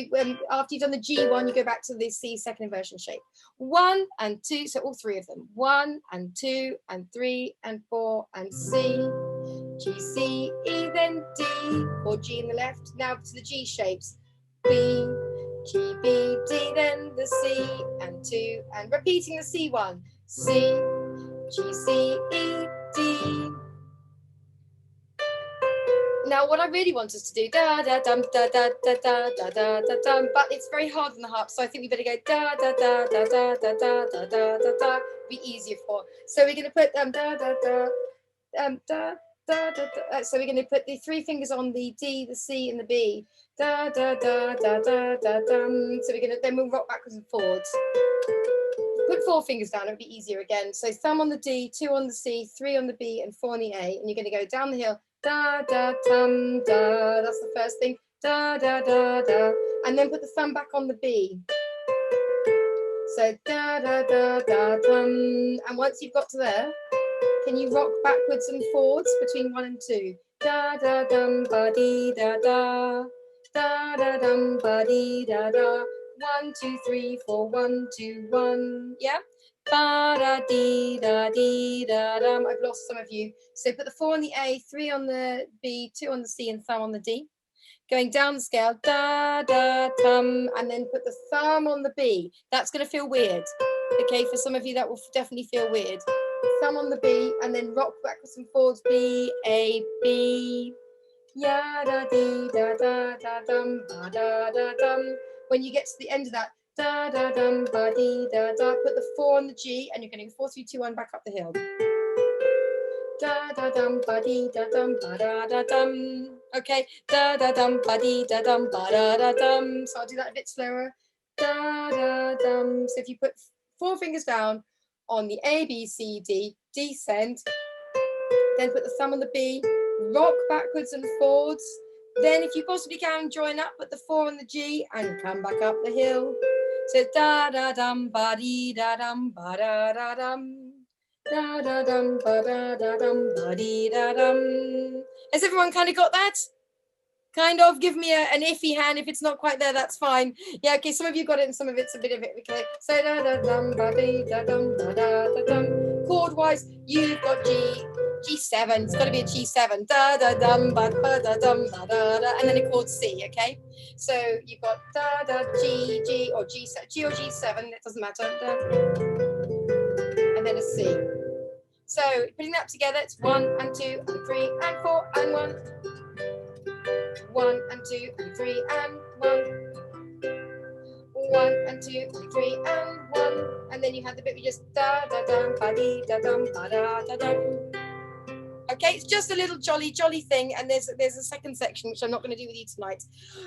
after you've done the G1, you go back to the C second inversion shape. 1 and 2, so all 3 of them. 1 and 2 and 3 and 4 and C, G, C, E, then D, or G in the left. Now to the G shapes. B, G, B, D, then the C and 2, and repeating the C1. C, G, C, E, D. Now what I really want us to do, da da dum da da da da da da da dum, but it's very hard on the harp, so I think we better go da da da da da da da da da da da. Be easier for. So we're going to put da da da da da da da. So we're going to put the 3 fingers on the D, the C, and the B. Da da da da da da dum. So then we'll rock backwards and forwards. Put 4 fingers down, it'll be easier again. So thumb on the D, 2 on the C, 3 on the B, and 4 on the A. And you're going to go down the hill, da, da, tum, da. That's the first thing, da, da, da, da. And then put the thumb back on the B. So da, da, da, da, tum. And once you've got to there, can you rock backwards and forwards between 1 and 2? Da, da, dum, ba, dee, da, da. Da, da, dum, ba, dee, da, da. 1, 2, 3, 4, 1, 2, 1. Yeah. Ba da dee da dee da dum. I've lost some of you. So put the 4 on the A, 3 on the B, 2 on the C, and thumb on the D. Going down the scale, da da tum, and then put the thumb on the B. That's going to feel weird. Okay, for some of you that will definitely feel weird. Thumb on the B, and then rock backwards and forwards. B A B. Ya da dee da da da dum ba da da dum. When you get to the end of that, da da dum ba dee da da, put the 4 on the G, and you're going to go 4 3 2 1 back up the hill. Da da dum ba dee da dum ba da da dum. Okay, da da dum ba dee da dum ba da da dum. So I'll do that a bit slower. Da da dum. So if you put 4 fingers down on the A B C D, descend, then put the thumb on the B, rock backwards and forwards. Then if you possibly can, join up, put the 4 on the G and come back up the hill. So da da dum ba dee da dum ba da da dum. Da da dum ba da da dum ba dee da dum. Has everyone kind of got that? Kind of. Give me an iffy hand. If it's not quite there, that's fine. Yeah, okay, some of you got it and some of it's a bit of it. Okay, so da da dum ba dee da dum ba da da dum. Chord wise, you've got G, G7. It's got to be a G7. Da da dum ba da dum ba da da, and then a chord C. Okay, so you've got da da G G or G or G7. It doesn't matter. Da, and then a C. So putting that together, it's 1 and 2 and 3 and 4 and 1. 1 and 2 and 3 and 1. 1 and 2 and 3 and 1. And then you had the bit we just da da dum ba dee da dum ba da da dum. Okay, it's just a little jolly thing, and there's a second section which I'm not going to do with you tonight.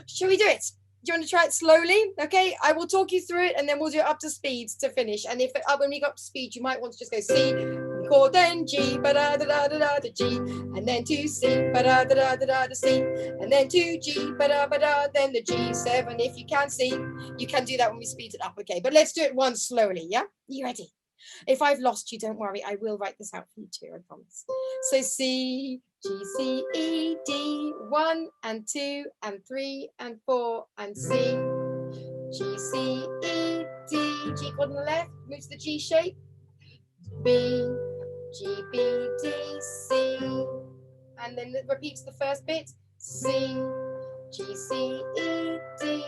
Shall we do it? Do you want to try it slowly? Okay, I will talk you through it, and then we'll do it up to speed to finish. And if when we got up to speed, you might want to just go C chord, then G, ba da da da da da G, and then to C, ba da da da da da C, and then to G, ba da, then the G7. If you can see, you can do that when we speed it up. Okay, but let's do it once slowly. Yeah, you ready? If I've lost you, don't worry. I will write this out for you too, I promise. So C, G, C, E, D, 1 and 2 and 3 and 4 and C. G, C, E, D, G chord on the left, move to the G shape. B, G, B, D, C. And then it repeats the first bit. C, G, C, E, D.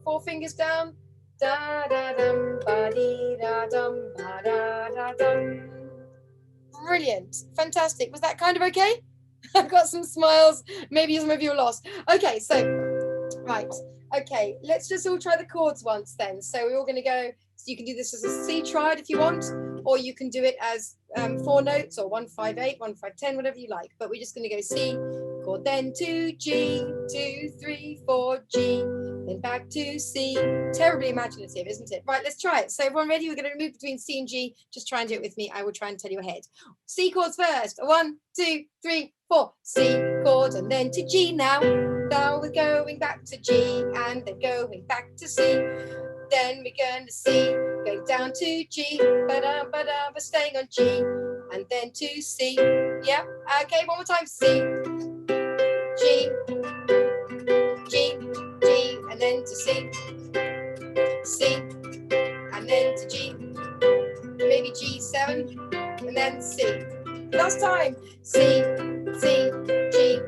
4 fingers down. Da da dum ba dee da dum ba da da dum. Brilliant, fantastic. Was that kind of okay? I've got some smiles. Maybe some of you are lost. Okay, so right. Okay, let's just all try the chords once then. So we're all going to go. So you can do this as a C triad if you want, or you can do it as 4 notes or 1 5 8, 1 5 10, whatever you like. But we're just going to go C chord, then to G, 2 3 4 G. Then back to C. Terribly imaginative, isn't it? Right, let's try it. So everyone ready? We're going to move between C and G. Just try and do it with me. I will try and tell you ahead. C chords first. 1 2 3 4. C chord and then to G now. Now we're going back to G and then going back to C. Then we're going to C, going down to G, ba-da, ba-da, we're staying on G, and then to C. Yeah, okay, one more time. C, G, G, G, and then to C, C, and then to G, maybe G7, and then C. Last time, C, C, G,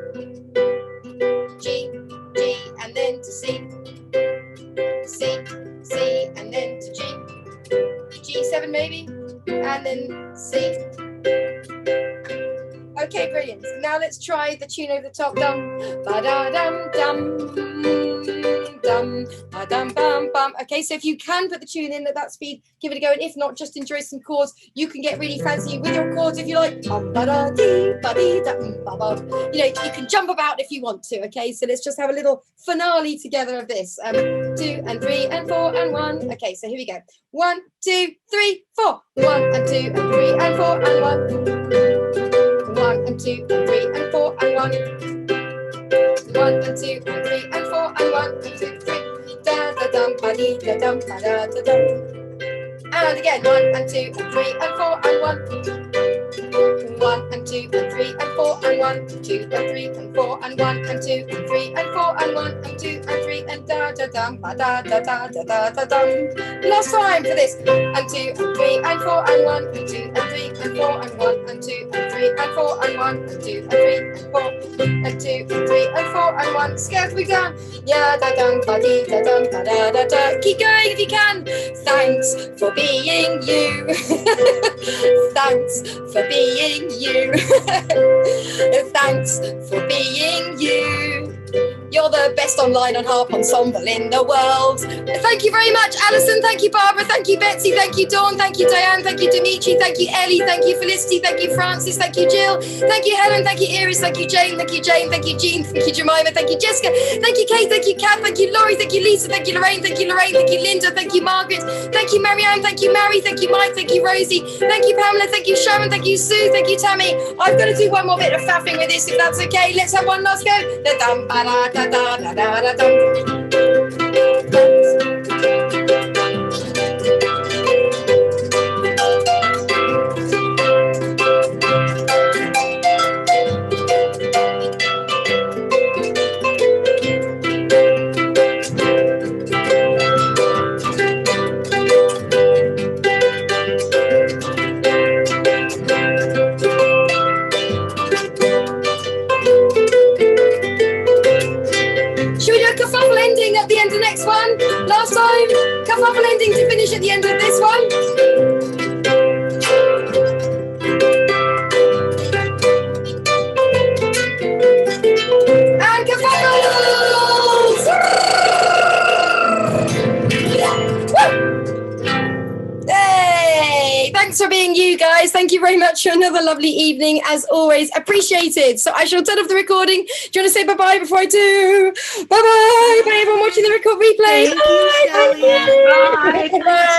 G, G, and then to C, C, C, and then to G, G7 maybe, and then C. Okay, brilliant. Now let's try the tune over the top. Dum, ba da dum dum, dum, ba dum bum bum. Okay, so if you can put the tune in at that speed, give it a go. And if not, just enjoy some chords. You can get really fancy with your chords if you like. Bum ba da dee ba dee da ba ba. You know, you can jump about if you want to. Okay, so let's just have a little finale together of this. 2 and 3 and 4 and 1. Okay, so here we go. 1 2 3 4. 1 and 2 and 3 and 4 and 1. 1 and 2 and 3 and 4 and 1. 1 and 2 and 3 and 4 and 1 and 2 3. Da da dum ba dee da dum ba da da dum. And again, 1 and 2 and 3 and 4 and 1. 1 and 2 and 3 and 4 and 1. 2 and 3 and 4 and 1 and 2 and 3 and 4 and 1 and 2 and 3 and da da dum ba da da da da da da dum. Last time for this. And 2 and 3 and 4 and 1 and 2 and 3 and 4 and 1 and 2 and 3 and 4 and 1 and 2 and 3 and 4 and 2 and 3 and 4 and 1. Scale we down. Yeah da dum ba dee da dum ba da da da. Keep going if you can. Thanks for being you. Thanks for being you. Thanks for being you. You're the best online on harp ensemble in the world. Thank you very much, Alison. Thank you, Barbara. Thank you, Betsy. Thank you, Dawn. Thank you, Diane. Thank you, Dimitri. Thank you, Ellie. Thank you, Felicity. Thank you, Francis. Thank you, Jill. Thank you, Helen. Thank you, Iris. Thank you, Jane. Thank you, Jane. Thank you, Jean. Thank you, Jemima. Thank you, Jessica. Thank you, Kate. Thank you, Kath. Thank you, Laurie. Thank you, Lisa. Thank you, Lorraine. Thank you, Lorraine. Thank you, Linda. Thank you, Margaret. Thank you, Marianne. Thank you, Mary. Thank you, Mike. Thank you, Rosie. Thank you, Pamela. Thank you, Sharon. Thank you, Sue. Thank you, Tammy. I've got to do one more bit of faffing with this, if that's okay. Let's have one last go. Da dum ba da da da da da da dum. at the end of this one. And cavagles! Hey, thanks for being you guys. Thank you very much for another lovely evening, as always. Appreciated. So I shall turn off the recording. Do you want to say bye-bye before I do? Bye-bye. Bye, everyone watching the record replay. Thank you, Shelley. Bye. Bye.